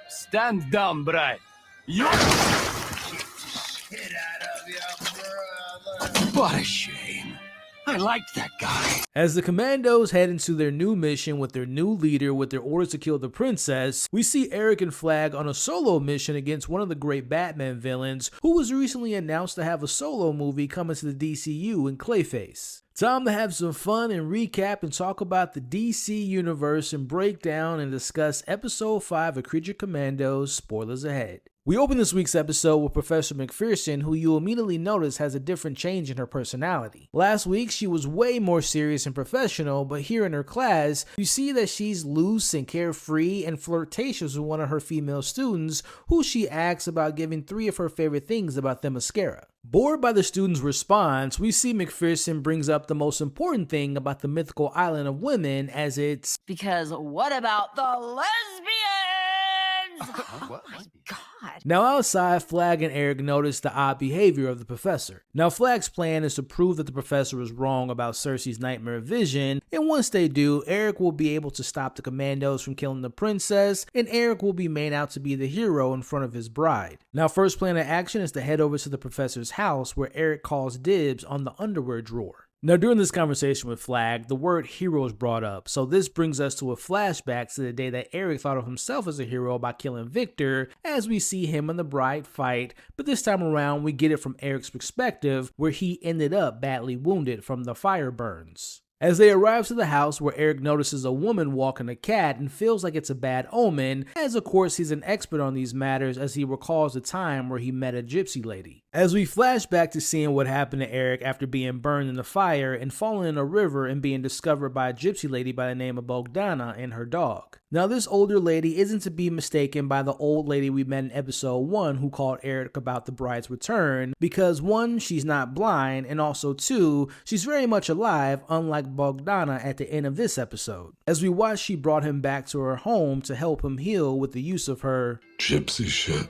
Stand down, bride. What a shame. I liked that guy. As the Commandos head into their new mission with their new leader with their orders to kill the princess, we see Eric and Flag on a solo mission against one of the great Batman villains who was recently announced to have a solo movie coming to the DCU in Clayface. Time to have some fun and recap and talk about the DC universe and break down and discuss episode 5 of Creature Commandos, spoilers ahead. We open this week's episode with Professor McPherson, who you'll immediately notice has a different change in her personality. Last week, she was way more serious and professional, but here in her class, you see that she's loose and carefree and flirtatious with one of her female students, who she asks about giving 3 of her favorite things about Themyscira. Bored by the student's response, we see McPherson brings up the most important thing about the mythical island of women, as it's, Because what about the lesbians? What? Oh my god. Now outside, Flag and Eric notice the odd behavior of the professor. Now Flag's plan is to prove that the professor is wrong about Cersei's nightmare vision, and once they do, Eric will be able to stop the Commandos from killing the princess, and Eric will be made out to be the hero in front of his bride. Now first plan of action is to head over to the professor's house, where Eric calls dibs on the underwear drawer. Now during this conversation with Flag, the word hero is brought up, so this brings us to a flashback to the day that Eric thought of himself as a hero by killing Victor, as we see him and the bride fight, but this time around we get it from Eric's perspective, where he ended up badly wounded from the fire burns. As they arrive to the house, where Eric notices a woman walking a cat and feels like it's a bad omen, as of course he's an expert on these matters as he recalls the time where he met a gypsy lady. As we flash back to seeing what happened to Eric after being burned in the fire and falling in a river and being discovered by a gypsy lady by the name of Bogdana and her dog. Now this older lady isn't to be mistaken by the old lady we met in episode 1 who called Eric about the bride's return, because 1, she's not blind, and also 2, she's very much alive, unlike Bogdana at the end of this episode. As we watch, she brought him back to her home to help him heal with the use of her Gypsy shit.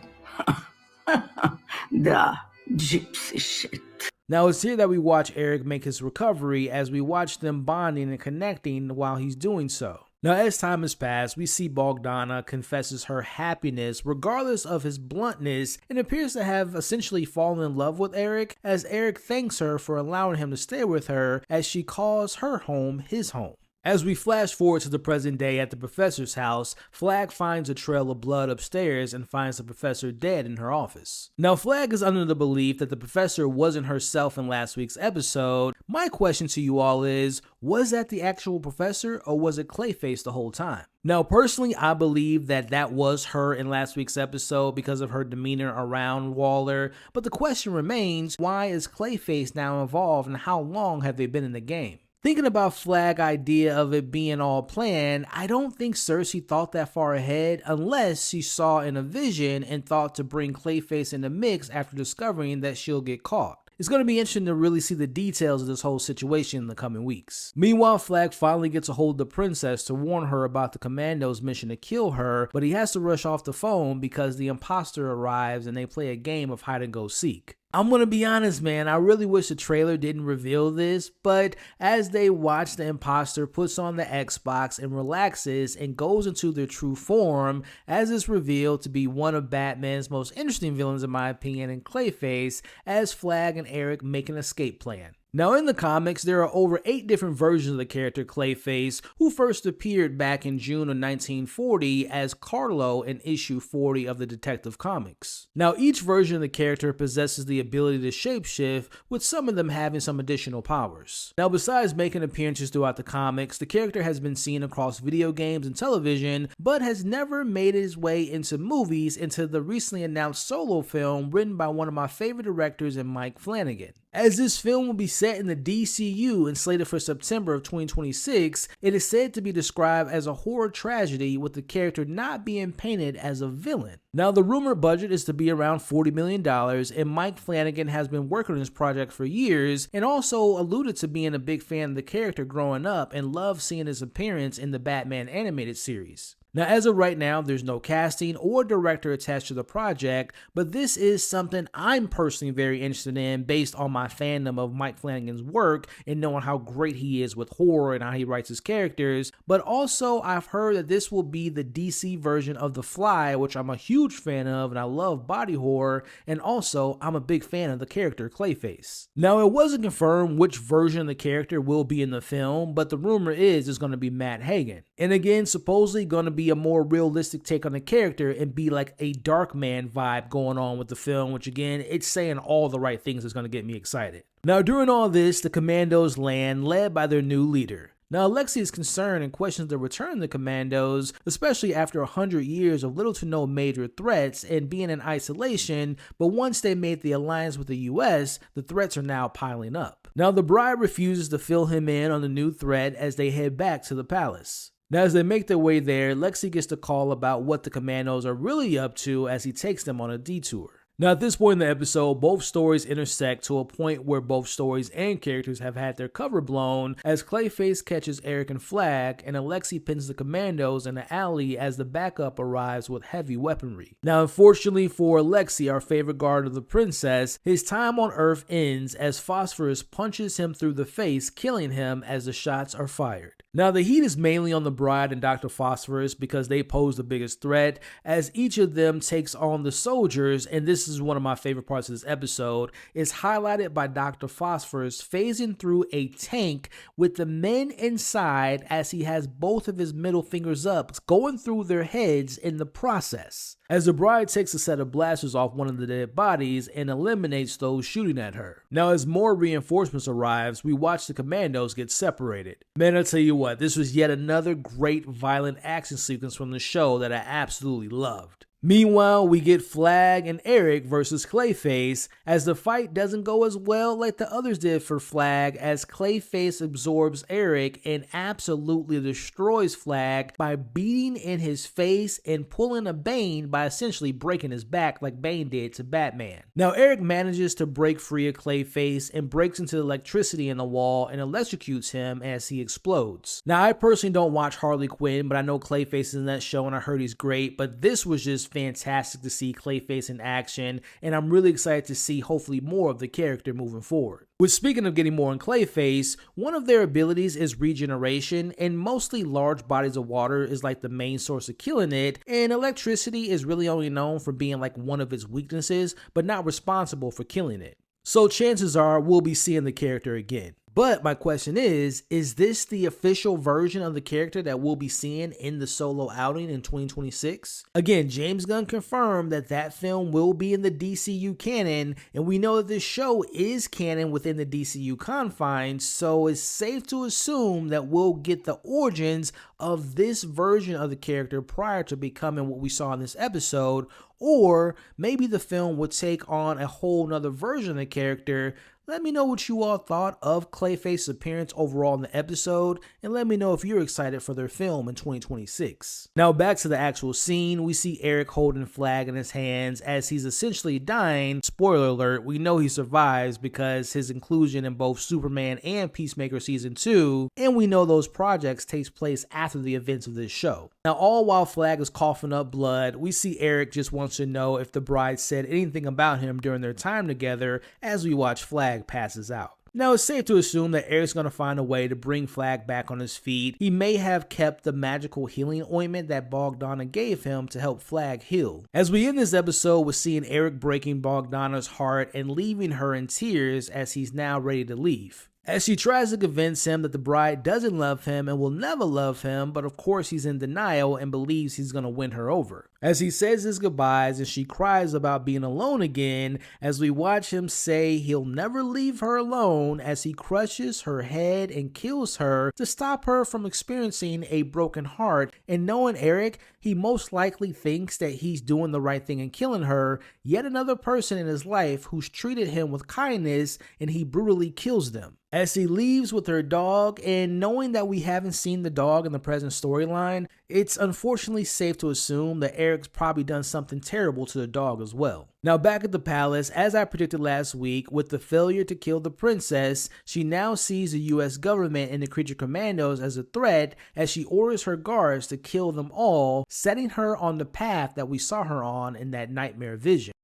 The gypsy shit. Now it's here that we watch Eric make his recovery, as we watch them bonding and connecting while he's doing so. Now as time has passed, we see Bogdana confesses her happiness regardless of his bluntness and appears to have essentially fallen in love with Eric, as Eric thanks her for allowing him to stay with her, as she calls her home his home. As we flash forward to the present day at the professor's house, Flag finds a trail of blood upstairs and finds the professor dead in her office. Now Flag is under the belief that the professor wasn't herself in last week's episode. My question to you all is, was that the actual professor, or was it Clayface the whole time? Now personally, I believe that that was her in last week's episode because of her demeanor around Waller, but the question remains, why is Clayface now involved and how long have they been in the game? Thinking about Flag idea of it being all planned, I don't think Cersei thought that far ahead unless she saw in a vision and thought to bring Clayface in the mix after discovering that she'll get caught. It's going to be interesting to really see the details of this whole situation in the coming weeks. Meanwhile, Flag finally gets a hold of the princess to warn her about the Commandos' mission to kill her, but he has to rush off the phone because the imposter arrives and they play a game of hide and go seek. I'm gonna be honest, man, I really wish the trailer didn't reveal this, but as they watch, the imposter puts on the Xbox and relaxes and goes into their true form, as is revealed to be one of Batman's most interesting villains in my opinion, in Clayface, as Flag and Eric make an escape plan. Now in the comics, there are over 8 different versions of the character Clayface, who first appeared back in June of 1940 as Carlo in issue 40 of the Detective Comics. Now each version of the character possesses the ability to shapeshift, with some of them having some additional powers. Now besides making appearances throughout the comics, the character has been seen across video games and television, but has never made his way into movies until the recently announced solo film written by one of my favorite directors in Mike Flanagan. As this film will be set in the DCU and slated for September of 2026, it is said to be described as a horror tragedy with the character not being painted as a villain. Now the rumored budget is to be around $40 million, and Mike Flanagan has been working on this project for years and also alluded to being a big fan of the character growing up and loved seeing his appearance in the Batman animated series. Now, as of right now, there's no casting or director attached to the project, but this is something I'm personally very interested in based on my fandom of Mike Flanagan's work and knowing how great he is with horror and how he writes his characters. But also, I've heard that this will be the DC version of The Fly, which I'm a huge fan of, and I love body horror, and also I'm a big fan of the character Clayface. Now, it wasn't confirmed which version of the character will be in the film, but the rumor is it's going to be Matt Hagen. And again, supposedly going to be a more realistic take on the character and be like a Darkman vibe going on with the film, which again, it's saying all the right things that's going to get me excited. Now, during all this, the Commandos land, led by their new leader. Now, Alexei is concerned and questions the return of the Commandos, especially after 100 years of little to no major threats and being in isolation, but once they made the alliance with the US, the threats are now piling up. Now, the bride refuses to fill him in on the new threat as they head back to the palace. Now, as they make their way there, Lexi gets the call about what the Commandos are really up to as he takes them on a detour. Now, at this point in the episode, both stories intersect to a point where both stories and characters have had their cover blown as Clayface catches Eric and Flag, and Alexei pins the Commandos in the alley as the backup arrives with heavy weaponry. Now, unfortunately for Alexei, our favorite guard of the princess, his time on Earth ends as Phosphorus punches him through the face, killing him as the shots are fired. Now, the heat is mainly on the bride and Dr. Phosphorus because they pose the biggest threat, as each of them takes on the soldiers, and this is one of my favorite parts of this episode, is highlighted by Dr. Phosphorus phasing through a tank with the men inside as he has both of his middle fingers up, going through their heads in the process. As the bride takes a set of blasters off one of the dead bodies and eliminates those shooting at her. Now, as more reinforcements arrives, we watch the Commandos get separated. Man, I'll tell you what, this was yet another great violent action sequence from the show that I absolutely loved. Meanwhile, we get Flag and Eric versus Clayface as the fight doesn't go as well like the others did for Flag, as Clayface absorbs Eric and absolutely destroys Flag by beating in his face and pulling a Bane by essentially breaking his back like Bane did to Batman. Now, Eric manages to break free of Clayface and breaks into the electricity in the wall and electrocutes him as he explodes. Now, I personally don't watch Harley Quinn, but I know Clayface is in that show and I heard he's great, but this was just fantastic to see Clayface in action, and I'm really excited to see hopefully more of the character moving forward. Which, speaking of getting more in Clayface, one of their abilities is regeneration, and mostly large bodies of water is like the main source of killing it, and electricity is really only known for being like one of its weaknesses, but not responsible for killing it. So chances are we'll be seeing the character again. But my question is this the official version of the character that we'll be seeing in the solo outing in 2026? Again, James Gunn confirmed that that film will be in the DCU canon, and we know that this show is canon within the DCU confines, so it's safe to assume that we'll get the origins of this version of the character prior to becoming what we saw in this episode, or maybe the film would take on a whole nother version of the character. Let me know what you all thought of Clayface's appearance overall in the episode, and let me know if you're excited for their film in 2026. Now, back to the actual scene, we see Eric holding Flag in his hands as he's essentially dying. Spoiler alert, we know he survives because his inclusion in both Superman and Peacemaker Season 2, and we know those projects takes place after the events of this show. Now, all while Flag is coughing up blood, we see Eric just wants to know if the bride said anything about him during their time together as we watch Flag passes out. Now, it's safe to assume that Eric's going to find a way to bring Flag back on his feet. He may have kept the magical healing ointment that Bogdana gave him to help Flag heal. As we end this episode with seeing Eric breaking Bogdana's heart and leaving her in tears as he's now ready to leave. As she tries to convince him that the bride doesn't love him and will never love him, but of course he's in denial and believes he's going to win her over. As he says his goodbyes and she cries about being alone again, as we watch him say he'll never leave her alone as he crushes her head and kills her to stop her from experiencing a broken heart. And knowing Eric, he most likely thinks that he's doing the right thing and killing her, yet another person in his life who's treated him with kindness, and he brutally kills them. As he leaves with her dog, and knowing that we haven't seen the dog in the present storyline, it's unfortunately safe to assume that Eric's probably done something terrible to the dog as well. Now back at the palace, as I predicted last week, with the failure to kill the princess, she now sees the US government and the creature commandos as a threat as she orders her guards to kill them all, setting her on the path that we saw her on in that nightmare vision.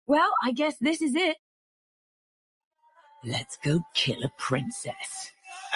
Well, I guess this is it. Let's go kill a princess.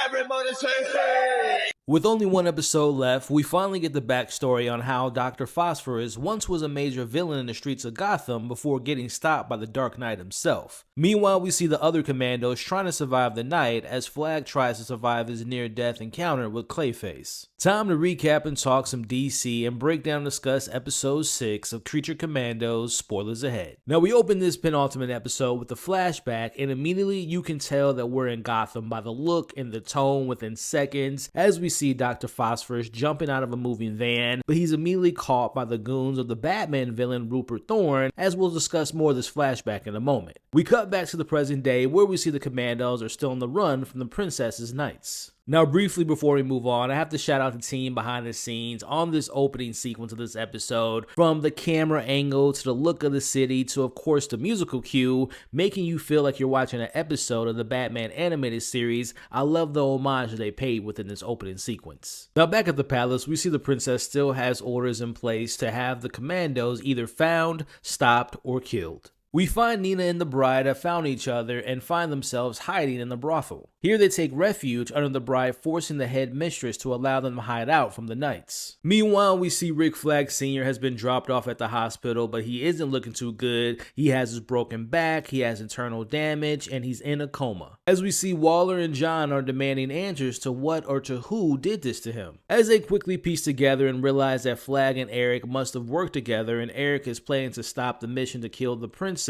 Everybody say hey! With only one episode left, we finally get the backstory on how Dr. Phosphorus once was a major villain in the streets of Gotham before getting stopped by the Dark Knight himself. Meanwhile, we see the other commandos trying to survive the night as Flag tries to survive his near-death encounter with Clayface. Time to recap and talk some DC and break down and discuss episode 6 of Creature Commandos, spoilers ahead. Now we open this penultimate episode with a flashback, and immediately you can tell that we're in Gotham by the look and the tone within seconds as we see Dr. Phosphorus jumping out of a moving van, but he's immediately caught by the goons of the Batman villain Rupert Thorne, as we'll discuss more of this flashback in a moment. We cut back to the present day where we see the commandos are still on the run from the princess's knights. Now briefly before we move on, I have to shout out the team behind the scenes on this opening sequence of this episode, from the camera angle to the look of the city to of course the musical cue, making you feel like you're watching an episode of the Batman animated series. I love the homage that they paid within this opening sequence. Now back at the palace, we see the princess still has orders in place to have the commandos either found, stopped, or killed. We find Nina and the bride have found each other and find themselves hiding in the brothel. Here they take refuge under the bride, forcing the head mistress to allow them to hide out from the knights. Meanwhile, we see Rick Flag Sr. has been dropped off at the hospital, but he isn't looking too good. He has his broken back, he has internal damage, and he's in a coma. As we see Waller and John are demanding answers to what or to who did this to him. As they quickly piece together and realize that Flag and Eric must have worked together, and Eric is planning to stop the mission to kill the princess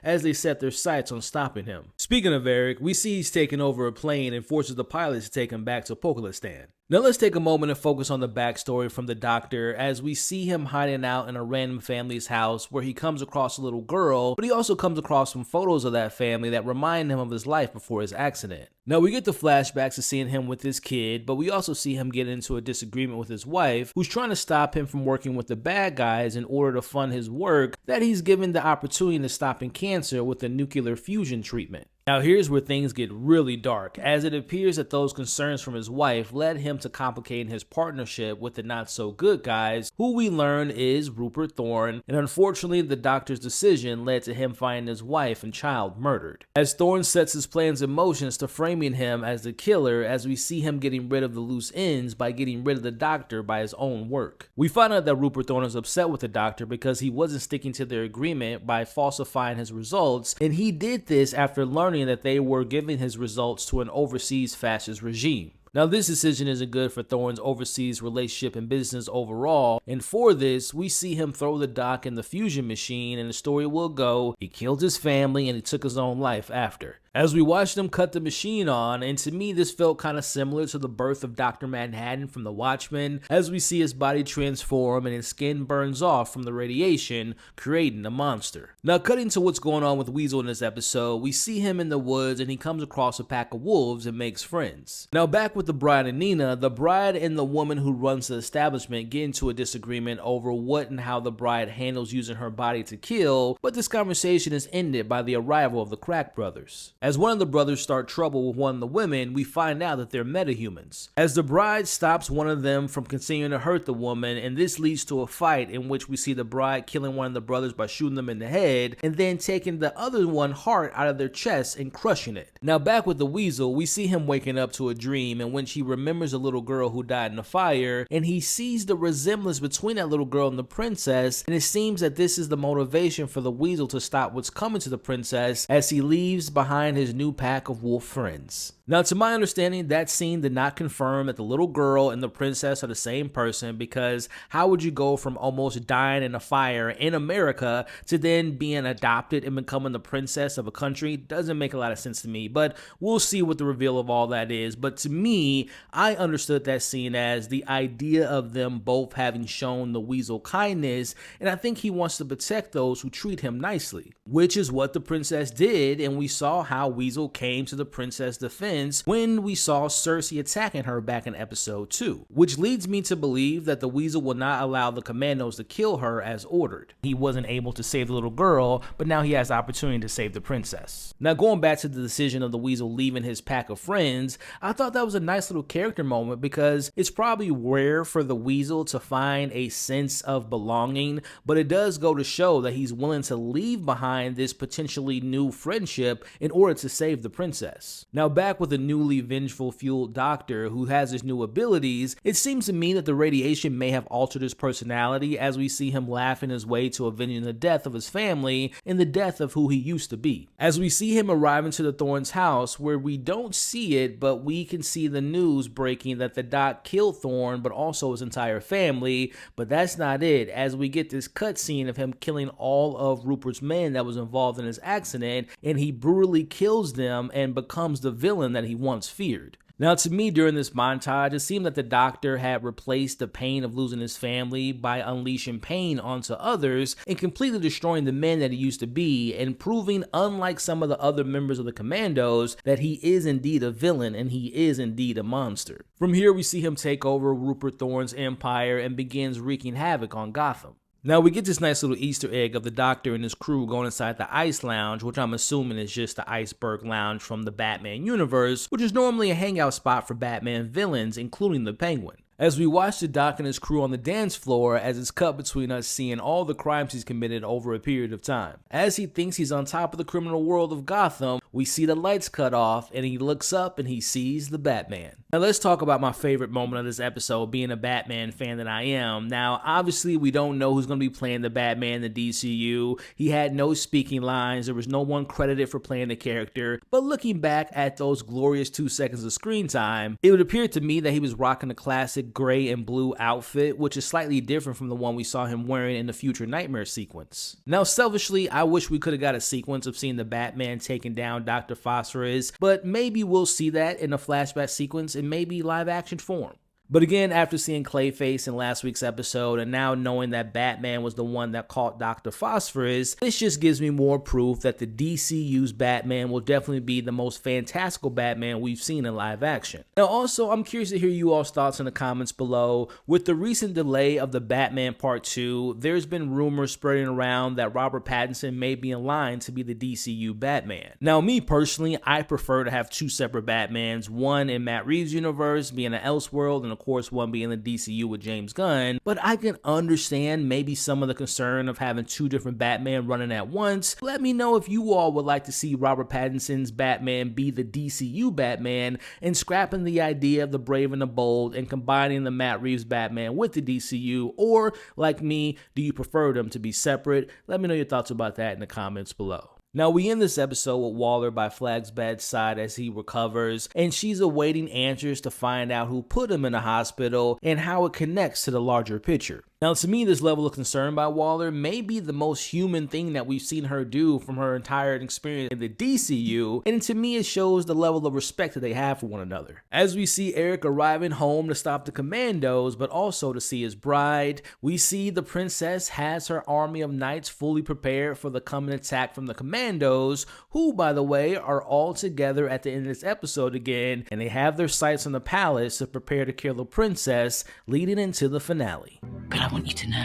as they set their sights on stopping him. Speaking of Eric, we see he's taking over a plane and forces the pilot to take him back to Pokelistan. Now let's take a moment and focus on the backstory from the doctor as we see him hiding out in a random family's house where he comes across a little girl, but he also comes across some photos of that family that remind him of his life before his accident. Now we get the flashbacks of seeing him with his kid, but we also see him get into a disagreement with his wife, who's trying to stop him from working with the bad guys in order to fund his work that he's given the opportunity to stopping cancer with the nuclear fusion treatment. Now here's where things get really dark, as it appears that those concerns from his wife led him to complicating his partnership with the not-so-good guys, who we learn is Rupert Thorne, and unfortunately the doctor's decision led to him finding his wife and child murdered. As Thorne sets his plans in motion to framing him as the killer, as we see him getting rid of the loose ends by getting rid of the doctor by his own work. We find out that Rupert Thorne is upset with the doctor because he wasn't sticking to their agreement by falsifying his results, and he did this after learning that they were giving his results to an overseas fascist regime. Now this decision isn't good for Thorne's overseas relationship and business overall, and for this, we see him throw the doc in the fusion machine, and the story will go, he killed his family and he took his own life after. As we watched them cut the machine on, and to me this felt kind of similar to the birth of Dr. Manhattan from The Watchmen, as we see his body transform and his skin burns off from the radiation, creating a monster. Now cutting to what's going on with Weasel in this episode, we see him in the woods and he comes across a pack of wolves and makes friends. Now back with the bride and Nina, the bride and the woman who runs the establishment get into a disagreement over what and how the bride handles using her body to kill, but this conversation is ended by the arrival of the Crack brothers. As one of the brothers start trouble with one of the women, we find out that they're metahumans. As the bride stops one of them from continuing to hurt the woman, and this leads to a fight in which we see the bride killing one of the brothers by shooting them in the head, and then taking the other one heart out of their chest and crushing it. Now back with the Weasel, we see him waking up to a dream in which he remembers a little girl who died in a fire, and he sees the resemblance between that little girl and the princess, and it seems that this is the motivation for the Weasel to stop what's coming to the princess as he leaves behind his new pack of wolf friends. Now, to my understanding, that scene did not confirm that the little girl and the princess are the same person, because how would you go from almost dying in a fire in America to then being adopted and becoming the princess of a country? Doesn't make a lot of sense to me, but we'll see what the reveal of all that is. But to me, I understood that scene as the idea of them both having shown the Weasel kindness, and I think he wants to protect those who treat him nicely, which is what the princess did, and we saw how Weasel came to the princess' defense sense when we saw Cersei attacking her back in episode 2, which leads me to believe that the Weasel will not allow the Commandos to kill her as ordered. He wasn't able to save the little girl, but now he has the opportunity to save the princess. Now, going back to the decision of the Weasel leaving his pack of friends, I thought that was a nice little character moment because it's probably rare for the Weasel to find a sense of belonging, but it does go to show that he's willing to leave behind this potentially new friendship in order to save the princess. Now, back with the newly vengeful fueled doctor who has his new abilities, it seems to me that the radiation may have altered his personality as we see him laughing his way to avenging the death of his family and the death of who he used to be. As we see him arriving to the Thorns' house, where we don't see it, but we can see the news breaking that the Doc killed Thorn, but also his entire family. But that's not it, as we get this cutscene of him killing all of Rupert's men that was involved in his accident, and he brutally kills them and becomes the villain that he once feared. Now, to me, during this montage, it seemed that the doctor had replaced the pain of losing his family by unleashing pain onto others and completely destroying the men that he used to be, and proving, unlike some of the other members of the Commandos, that he is indeed a villain and he is indeed a monster. From here, we see him take over Rupert Thorne's empire and begins wreaking havoc on Gotham. Now, we get this nice little Easter egg of the Doctor and his crew going inside the Ice Lounge, which I'm assuming is just the Iceberg Lounge from the Batman universe, which is normally a hangout spot for Batman villains, including the Penguin. As we watch the Doc and his crew on the dance floor, as it's cut between us seeing all the crimes he's committed over a period of time. As he thinks he's on top of the criminal world of Gotham, we see the lights cut off and he looks up and he sees the Batman. Now let's talk about my favorite moment of this episode, being a Batman fan that I am. Now, obviously we don't know who's going to be playing the Batman in the DCU. He had no speaking lines, there was no one credited for playing the character, but looking back at those glorious 2 seconds of screen time, it would appear to me that he was rocking a classic gray and blue outfit, which is slightly different from the one we saw him wearing in the Future Nightmare sequence. Now, selfishly, I wish we could have got a sequence of seeing the Batman taking down Dr. Phosphorus, but maybe we'll see that in a flashback sequence in maybe live action form. But again, after seeing Clayface in last week's episode and now knowing that Batman was the one that caught Dr. Phosphorus, this just gives me more proof that the DCU's Batman will definitely be the most fantastical Batman we've seen in live action. Now also, I'm curious to hear you all's thoughts in the comments below. With the recent delay of the Batman Part 2, there's been rumors spreading around that Robert Pattinson may be in line to be the DCU Batman. Now me personally, I prefer to have 2 separate Batmans, one in Matt Reeves' universe being an Elseworld, and of course one being the DCU with James Gunn, but I can understand maybe some of the concern of having 2 different Batman running at once. Let me know if you all would like to see Robert Pattinson's Batman be the DCU Batman and scrapping the idea of the Brave and the Bold and combining the Matt Reeves Batman with the DCU, or like me, do you prefer them to be separate? Let me know your thoughts about that in the comments below. Now, we end this episode with Waller by Flag's bedside as he recovers, and she's awaiting answers to find out who put him in the hospital and how it connects to the larger picture. Now, to me, this level of concern by Waller may be the most human thing that we've seen her do from her entire experience in the DCU, and to me, it shows the level of respect that they have for one another. As we see Eric arriving home to stop the Commandos, but also to see his bride, we see the princess has her army of knights fully prepared for the coming attack from the Commandos, who, by the way, are all together at the end of this episode again, and they have their sights on the palace to prepare to kill the princess, leading into the finale. But I want you to know,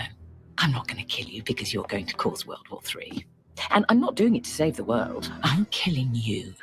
I'm not going to kill you because you're going to cause World War III. And I'm not doing it to save the world. I'm killing you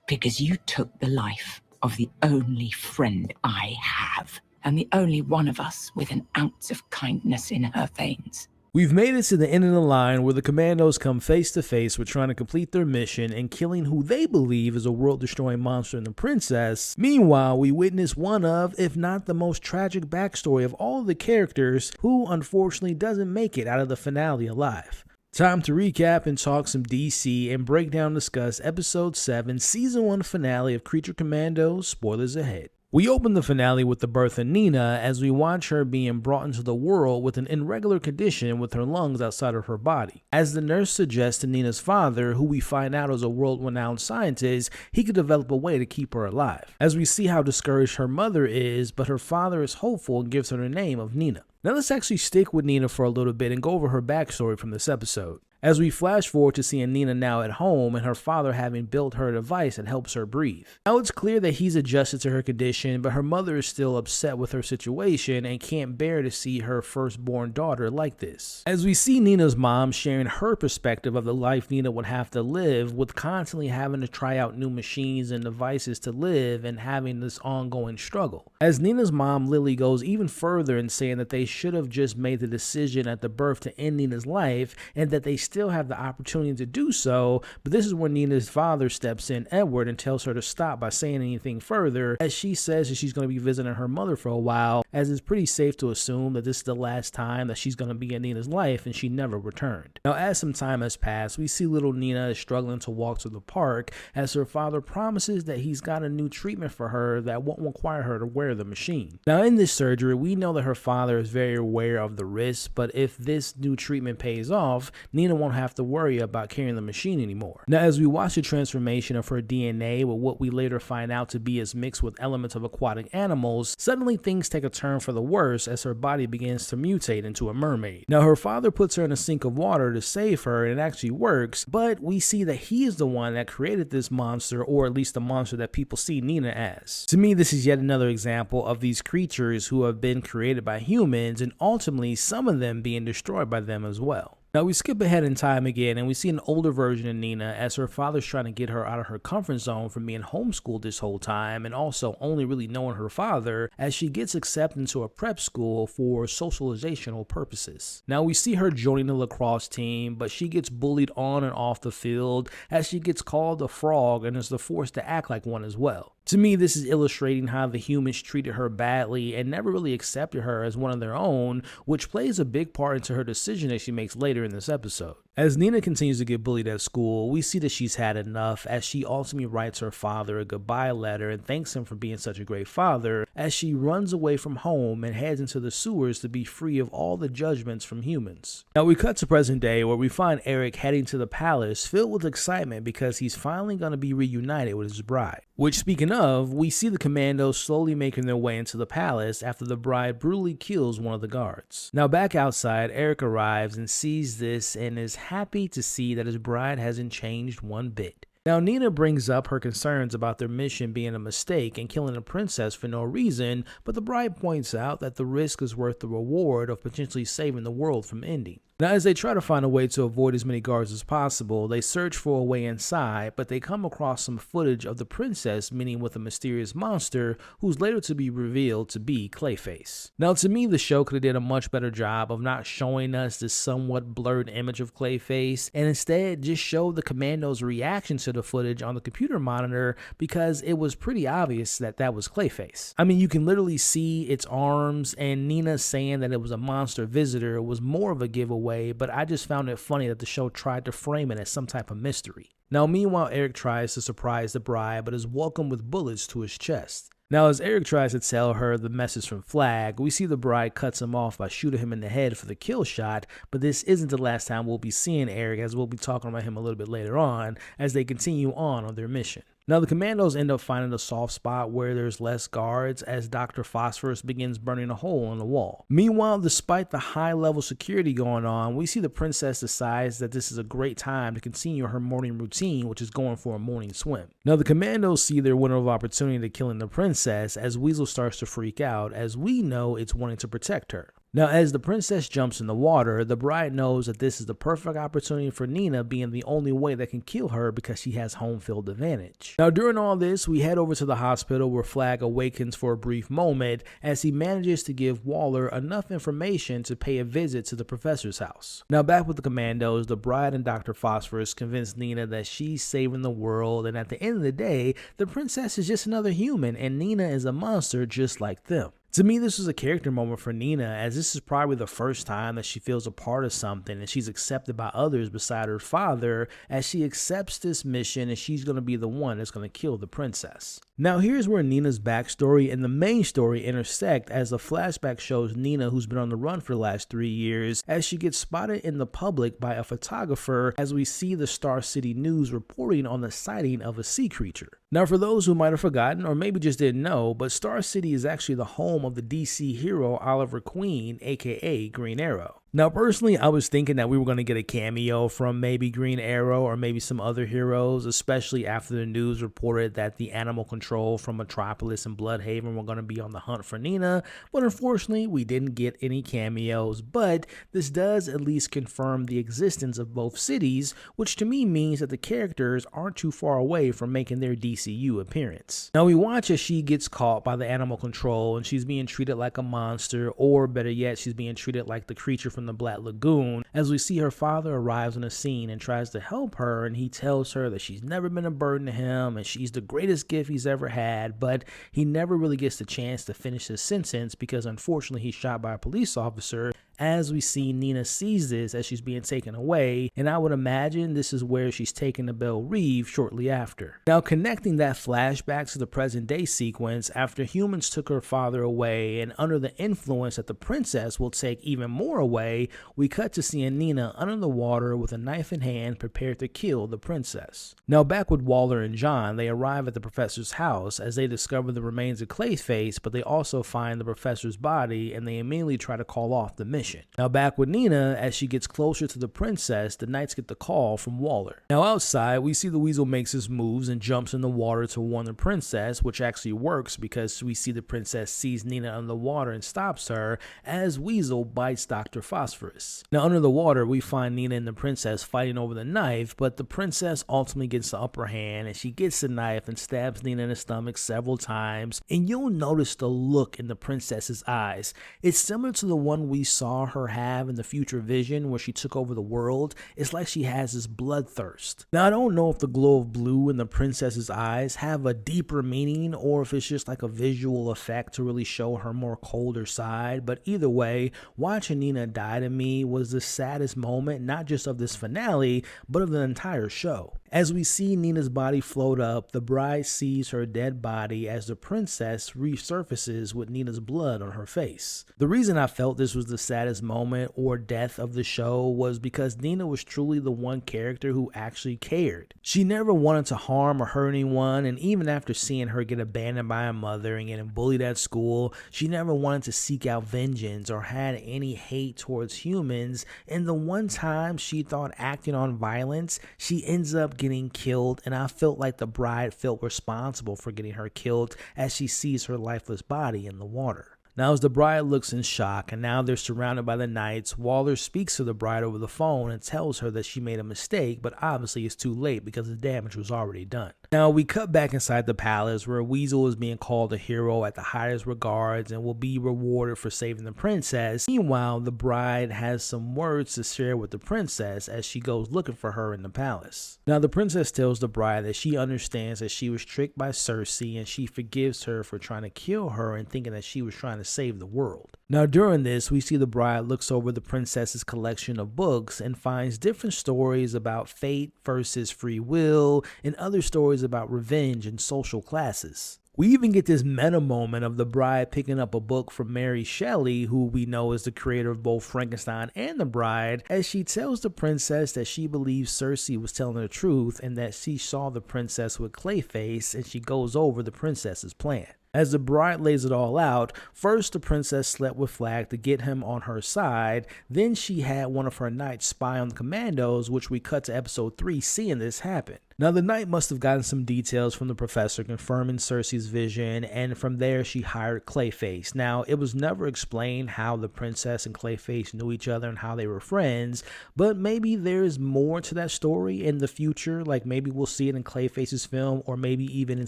because you took the life of the only friend I have, and the only one of us with an ounce of kindness in her veins. We've made it to the end of the line where the Commandos come face to face with trying to complete their mission and killing who they believe is a world-destroying monster in the princess. Meanwhile, we witness one of, if not the most tragic backstory of all of the characters who unfortunately doesn't make it out of the finale alive. Time to recap and talk some DC and break down and discuss Episode 7, Season 1 finale of Creature Commandos, spoilers ahead. We open the finale with the birth of Nina as we watch her being brought into the world with an irregular condition with her lungs outside of her body. As the nurse suggests to Nina's father, who we find out is a world-renowned scientist, he could develop a way to keep her alive. As we see how discouraged her mother is, but her father is hopeful and gives her the name of Nina. Now let's actually stick with Nina for a little bit and go over her backstory from this episode. As we flash forward to seeing Nina now at home and her father having built her a device that helps her breathe. Now it's clear that he's adjusted to her condition, but her mother is still upset with her situation and can't bear to see her firstborn daughter like this. As we see Nina's mom sharing her perspective of the life Nina would have to live with constantly having to try out new machines and devices to live and having this ongoing struggle. As Nina's mom Lily goes even further in saying that they should have just made the decision at the birth to end Nina's life and that they still have the opportunity to do so, but this is when Nina's father steps in, Edward, and tells her to stop by saying anything further, as she says that she's going to be visiting her mother for a while, as it's pretty safe to assume that this is the last time that she's going to be in Nina's life and she never returned. Now as some time has passed, we see little Nina is struggling to walk to the park as her father promises that he's got a new treatment for her that won't require her to wear the machine. Now in this surgery, we know that her father is very aware of the risks, but if this new treatment pays off, Nina won't have to worry about carrying the machine anymore. Now as we watch the transformation of her DNA with what we later find out to be as mixed with elements of aquatic animals, suddenly things take a turn for the worse as her body begins to mutate into a mermaid. Now her father puts her in a sink of water to save her, and it actually works, but we see that he is the one that created this monster, or at least the monster that people see Nina as. To me, this is yet another example of these creatures who have been created by humans and ultimately some of them being destroyed by them as well. Now we skip ahead in time again and we see an older version of Nina as her father's trying to get her out of her comfort zone from being homeschooled this whole time and also only really knowing her father, as she gets accepted into a prep school for socializational purposes. Now we see her joining the lacrosse team, but she gets bullied on and off the field as she gets called a frog and is forced to act like one as well. To me, this is illustrating how the humans treated her badly and never really accepted her as one of their own, which plays a big part into her decision that she makes later in this episode. As Nina continues to get bullied at school, we see that she's had enough as she ultimately writes her father a goodbye letter and thanks him for being such a great father, as she runs away from home and heads into the sewers to be free of all the judgments from humans. Now we cut to present day where we find Eric heading to the palace filled with excitement because he's finally going to be reunited with his bride. Which, speaking of, we see the Commandos slowly making their way into the palace after the bride brutally kills one of the guards. Now back outside, Eric arrives and sees this and is happy to see that his bride hasn't changed one bit. Now Nina brings up her concerns about their mission being a mistake and killing a princess for no reason, but the bride points out that the risk is worth the reward of potentially saving the world from ending. Now as they try to find a way to avoid as many guards as possible, they search for a way inside, but they come across some footage of the princess meeting with a mysterious monster who's later to be revealed to be Clayface. Now to me, the show could have did a much better job of not showing us this somewhat blurred image of Clayface and instead just showed the Commandos' reaction to the footage on the computer monitor, because it was pretty obvious that that was Clayface. I mean, you can literally see its arms, and Nina saying that it was a monster visitor was more of a giveaway, but I just found it funny that the show tried to frame it as some type of mystery. Now meanwhile, Eric tries to surprise the bride but is welcomed with bullets to his chest. Now as Eric tries to tell her the message from Flag, we see the bride cuts him off by shooting him in the head for the kill shot, but this isn't the last time we'll be seeing Eric, as we'll be talking about him a little bit later on as they continue on their mission. Now the Commandos end up finding a soft spot where there's less guards as Dr. Phosphorus begins burning a hole in the wall. Meanwhile, despite the high level security going on, we see the princess decides that this is a great time to continue her morning routine, which is going for a morning swim. Now the Commandos see their window of opportunity to killing the princess as Weasel starts to freak out, as we know it's wanting to protect her. Now, as the princess jumps in the water, the bride knows that this is the perfect opportunity for Nina, being the only way that can kill her because she has home field advantage. Now, during all this, we head over to the hospital where Flag awakens for a brief moment as he manages to give Waller enough information to pay a visit to the professor's house. Now, back with the Commandos, the bride and Dr. Phosphorus convince Nina that she's saving the world, and at the end of the day, the princess is just another human and Nina is a monster just like them. To me, this was a character moment for Nina, as this is probably the first time that she feels a part of something and she's accepted by others beside her father, as she accepts this mission and she's going to be the one that's going to kill the princess. Now here's where Nina's backstory and the main story intersect, as the flashback shows Nina, who's been on the run for the last 3 years, as she gets spotted in the public by a photographer, as we see the Star City News reporting on the sighting of a sea creature. Now for those who might have forgotten or maybe just didn't know, but Star City is actually the home of the DC hero Oliver Queen, aka Green Arrow. Now, personally, I was thinking that we were going to get a cameo from maybe Green Arrow or maybe some other heroes, especially after the news reported that the animal control from Metropolis and Bloodhaven were going to be on the hunt for Nina, but unfortunately, we didn't get any cameos, but this does at least confirm the existence of both cities, which to me means that the characters aren't too far away from making their DCU appearance. Now, we watch as she gets caught by the animal control and she's being treated like a monster, or better yet, she's being treated like the creature from the Black Lagoon, as we see her father arrives on the scene and tries to help her, and he tells her that she's never been a burden to him and she's the greatest gift he's ever had, but he never really gets the chance to finish his sentence because unfortunately he's shot by a police officer. As we see Nina sees this as she's being taken away, and I would imagine this is where she's taken to Belle Reve shortly after. Now, connecting that flashback to the present day sequence, after humans took her father away and under the influence that the princess will take even more away, we cut to seeing Nina under the water with a knife in hand prepared to kill the princess. Now, back with Waller and John, they arrive at the professor's house as they discover the remains of Clayface, but they also find the professor's body and they immediately try to call off the mission. Now, back with Nina, as she gets closer to the princess, the knights get the call from Waller. Now, outside, we see the weasel makes his moves and jumps in the water to warn the princess, which actually works because we see the princess sees Nina under the water and stops her as Weasel bites Dr. Phosphorus. Now, under the water, we find Nina and the princess fighting over the knife, but the princess ultimately gets the upper hand and she gets the knife and stabs Nina in the stomach several times, and you'll notice the look in the princess's eyes. It's similar to the one we saw her have in the future vision where she took over the world. It's like she has this bloodthirst. Now, I don't know if the glow of blue in the princess's eyes have a deeper meaning or if it's just like a visual effect to really show her more colder side, but either way, watching Nina die to me was the saddest moment, not just of this finale, but of the entire show. As we see Nina's body float up, the bride sees her dead body as the princess resurfaces with Nina's blood on her face. The reason I felt this was the saddest moment or death of the show was because Nina was truly the one character who actually cared. She never wanted to harm or hurt anyone, and even after seeing her get abandoned by her mother and getting bullied at school, she never wanted to seek out vengeance or had any hate towards humans, and the one time she thought acting on violence, she ends up getting killed, and I felt like the bride felt responsible for getting her killed as she sees her lifeless body in the water. Now, as the bride looks in shock and now they're surrounded by the knights, Waller speaks to the bride over the phone and tells her that she made a mistake, but obviously it's too late because the damage was already done. Now, we cut back inside the palace where Weasel is being called a hero at the highest regards and will be rewarded for saving the princess. Meanwhile, the bride has some words to share with the princess as she goes looking for her in the palace. Now, the princess tells the bride that she understands that she was tricked by Cersei and she forgives her for trying to kill her and thinking that she was trying to save the world. Now, during this, we see the bride looks over the princess's collection of books and finds different stories about fate versus free will and other stories about revenge and social classes. We even get this meta moment of the bride picking up a book from Mary Shelley, who we know is the creator of both Frankenstein and The Bride, as she tells the princess that she believes Cersei was telling the truth and that she saw the princess with Clayface, and she goes over the princess's plan. As the bride lays it all out, first the princess slept with Flag to get him on her side, then she had one of her knights spy on the Commandos, which we cut to episode 3 seeing this happen. Now, the knight must have gotten some details from the professor confirming Cersei's vision, and from there she hired Clayface. Now, it was never explained how the princess and Clayface knew each other and how they were friends, but maybe there's more to that story in the future, like maybe we'll see it in Clayface's film, or maybe even in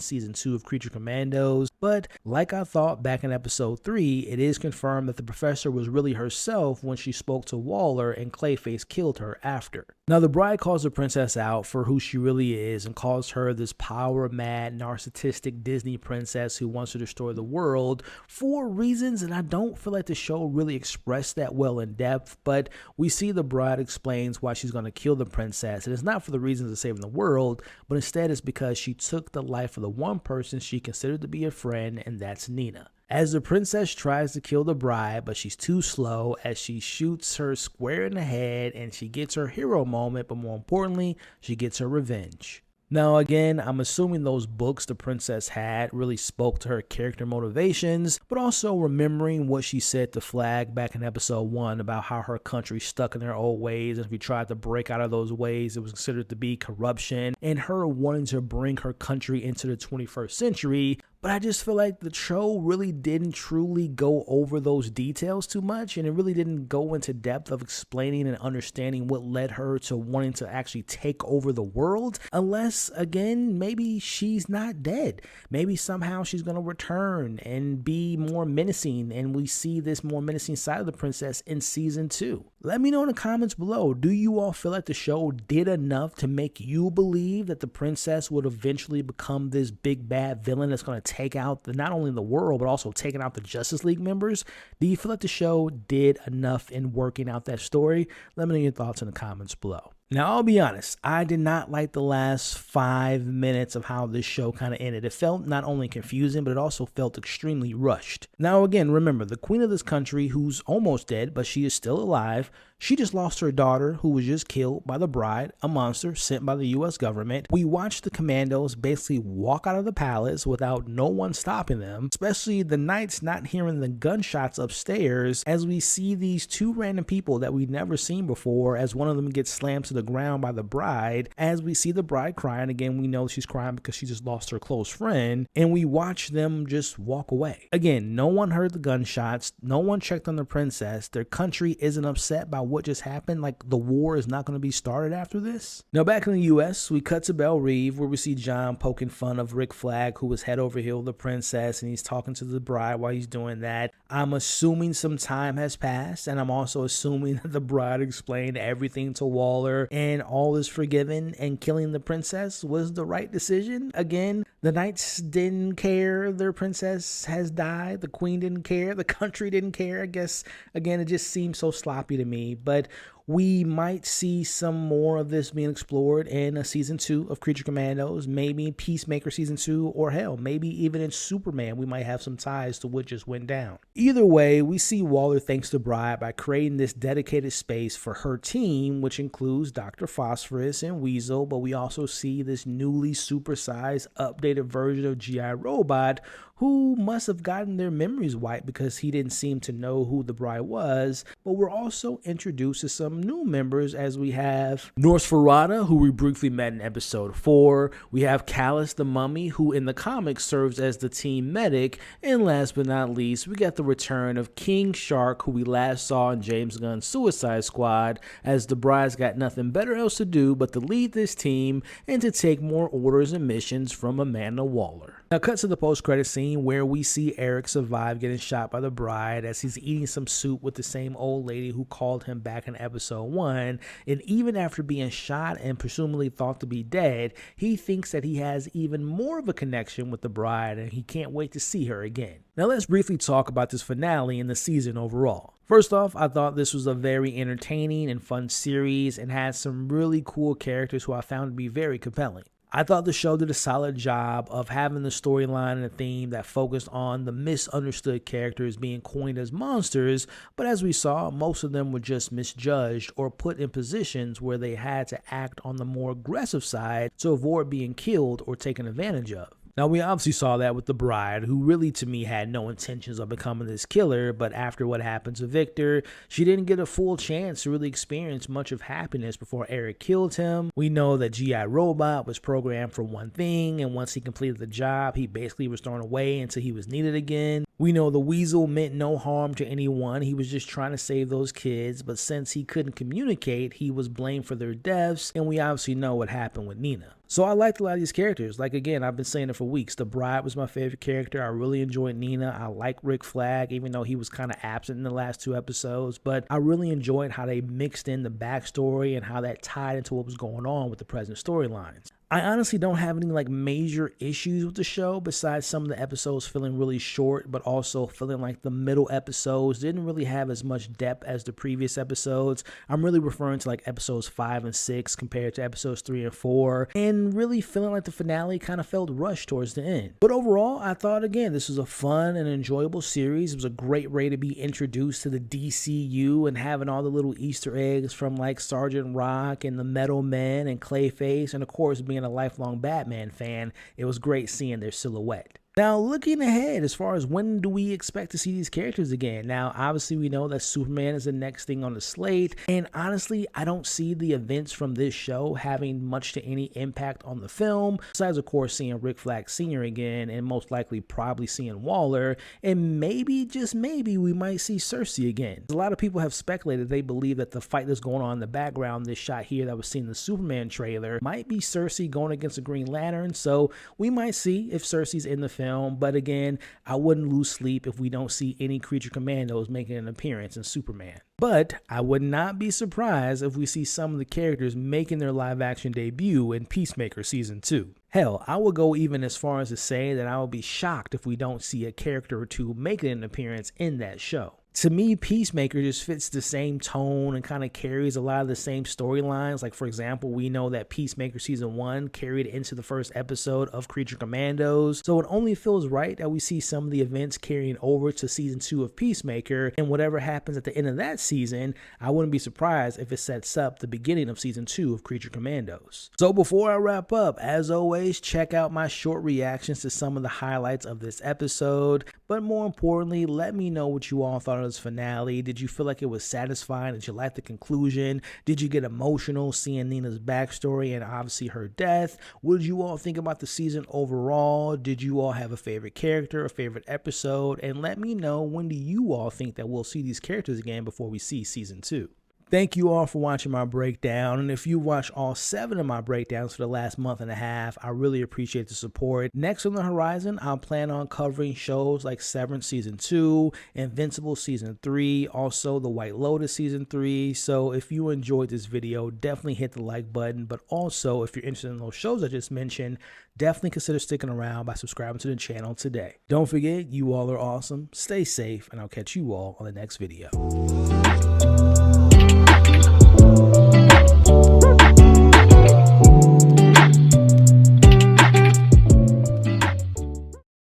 season 2 of Creature Commandos. But like I thought back in episode 3, it is confirmed that the professor was really herself when she spoke to Waller and Clayface killed her after. Now, the bride calls the princess out for who she really is and calls her this power-mad, narcissistic Disney princess who wants to destroy the world for reasons that I don't feel like the show really expressed that well in depth, but we see the bride explains why she's going to kill the princess, and it's not for the reasons of saving the world, but instead it's because she took the life of the one person she considered to be a friend, and that's Nina. As the princess tries to kill the bride, but she's too slow as she shoots her square in the head and she gets her hero moment, but more importantly, she gets her revenge. Now again, I'm assuming those books the princess had really spoke to her character motivations, but also remembering what she said to Flag back in episode 1 about how her country stuck in their old ways, and if we tried to break out of those ways, it was considered to be corruption, and her wanting to bring her country into the 21st century. But I just feel like the show really didn't truly go over those details too much, and it really didn't go into depth of explaining and understanding what led her to wanting to actually take over the world, unless, again, maybe she's not dead. Maybe somehow she's going to return and be more menacing, and we see this more menacing side of the princess in season 2. Let me know in the comments below, do you all feel like the show did enough to make you believe that the princess would eventually become this big bad villain that's going to take out not only the world, but also taking out the Justice League members? Do you feel like the show did enough in working out that story? Let me know your thoughts in the comments below. Now, I'll be honest, I did not like the last 5 minutes of how this show kind of ended. It felt not only confusing, but it also felt extremely rushed. Now, again, remember, the queen of this country, who's almost dead, but she is still alive, she just lost her daughter, who was just killed by the bride, a monster sent by the US government. We watched the Commandos basically walk out of the palace without no one stopping them, especially the knights not hearing the gunshots upstairs, as we see these 2 random people that we've never seen before, as one of them gets slammed to the ground by the bride. As we see the bride crying, again, we know she's crying because she just lost her close friend, and we watch them just walk away. Again, no one heard the gunshots, no one checked on the princess, their country isn't upset by what just happened, like the war is not going to be started after this. Now back in the US, we cut to Belle Reve, where we see John poking fun of Rick Flag, who was head over heel the princess, and he's talking to the bride while he's doing that. I'm assuming some time has passed, and I'm also assuming that the bride explained everything to Waller, and all is forgiven, and killing the princess was the right decision. Again, the knights didn't care their princess has died, the queen didn't care, the country didn't care. I guess, again, it just seems so sloppy to me, but we might see some more of this being explored in season 2 of Creature Commandos, maybe Peacemaker season 2, or hell, maybe even in Superman we might have some ties to what just went down. Either way, we see Waller thanks the bride by creating this dedicated space for her team, which includes Dr. Phosphorus and Weasel, but we also see this newly supersized, updated version of G.I. Robot, who must have gotten their memories wiped because he didn't seem to know who the bride was. But we're also introduced to some new members, as we have Nosferatu, who we briefly met in episode 4. We have Callus the Mummy, who in the comics serves as the team medic. And last but not least, we got the return of King Shark, who we last saw in James Gunn's Suicide Squad, as the bride's got nothing better else to do but to lead this team and to take more orders and missions from Amanda Waller. Now cut to the post-credit scene where we see Eric survive getting shot by the bride as he's eating some soup with the same old lady who called him back in episode 1, and even after being shot and presumably thought to be dead, he thinks that he has even more of a connection with the bride and he can't wait to see her again. Now let's briefly talk about this finale and the season overall. First off, I thought this was a very entertaining and fun series and had some really cool characters who I found to be very compelling. I thought the show did a solid job of having the storyline and a theme that focused on the misunderstood characters being coined as monsters, but as we saw, most of them were just misjudged or put in positions where they had to act on the more aggressive side to avoid being killed or taken advantage of. Now, we obviously saw that with the bride, who really to me had no intentions of becoming this killer, but after what happened to Victor, she didn't get a full chance to really experience much of happiness before Eric killed him. We know that G.I. Robot was programmed for one thing, and once he completed the job, he basically was thrown away until he was needed again. We know the Weasel meant no harm to anyone, he was just trying to save those kids, but since he couldn't communicate, he was blamed for their deaths, and we obviously know what happened with Nina. So I liked a lot of these characters. Like, again, I've been saying it for weeks. The bride was my favorite character. I really enjoyed Nina. I like Rick Flag, even though he was kind of absent in the last 2 episodes. But I really enjoyed how they mixed in the backstory and how that tied into what was going on with the present storylines. I honestly don't have any major issues with the show besides some of the episodes feeling really short, but also feeling like the middle episodes didn't really have as much depth as the previous episodes. I'm really referring to episodes 5 and 6 compared to episodes 3 and 4, and really feeling like the finale kind of felt rushed towards the end. But overall, I thought, again, this was a fun and enjoyable series. It was a great way to be introduced to the DCU and having all the little Easter eggs from Sergeant Rock and the Metal Men and Clayface, and of course being being a lifelong Batman fan, it was great seeing their silhouette. Now, looking ahead, as far as when do we expect to see these characters again? Now, obviously, we know that Superman is the next thing on the slate, and honestly, I don't see the events from this show having much to any impact on the film, besides, of course, seeing Rick Flag Sr. again, and most likely probably seeing Waller, and maybe, just maybe, we might see Cersei again. A lot of people have speculated they believe that the fight that's going on in the background, this shot here that was seen in the Superman trailer, might be Cersei going against the Green Lantern, so we might see if Cersei's in the film. But again, I wouldn't lose sleep if we don't see any Creature Commandos making an appearance in Superman. But I would not be surprised if we see some of the characters making their live action debut in Peacemaker Season 2. Hell, I would go even as far as to say that I would be shocked if we don't see a character or two making an appearance in that show. To me, Peacemaker just fits the same tone and kind of carries a lot of the same storylines. Like, for example, we know that Peacemaker Season 1 carried into the first episode of Creature Commandos. So it only feels right that we see some of the events carrying over to Season 2 of Peacemaker. And whatever happens at the end of that season, I wouldn't be surprised if it sets up the beginning of Season 2 of Creature Commandos. So before I wrap up, as always, check out my short reactions to some of the highlights of this episode. But more importantly, let me know what you all thought of this finale. Did you feel like it was satisfying? Did you like the conclusion? Did you get emotional seeing Nina's backstory and obviously her death? What did you all think about the season overall? Did you all have a favorite character, a favorite episode? And let me know, when do you all think that we'll see these characters again before we see Season 2? Thank you all for watching my breakdown, and if you watched all 7 of my breakdowns for the last month and a half, I really appreciate the support. Next on the horizon, I'll plan on covering shows like Severance Season 2, Invincible Season 3, also The White Lotus Season 3, so if you enjoyed this video, definitely hit the like button, but also if you're interested in those shows I just mentioned, definitely consider sticking around by subscribing to the channel today. Don't forget, you all are awesome, stay safe, and I'll catch you all on the next video.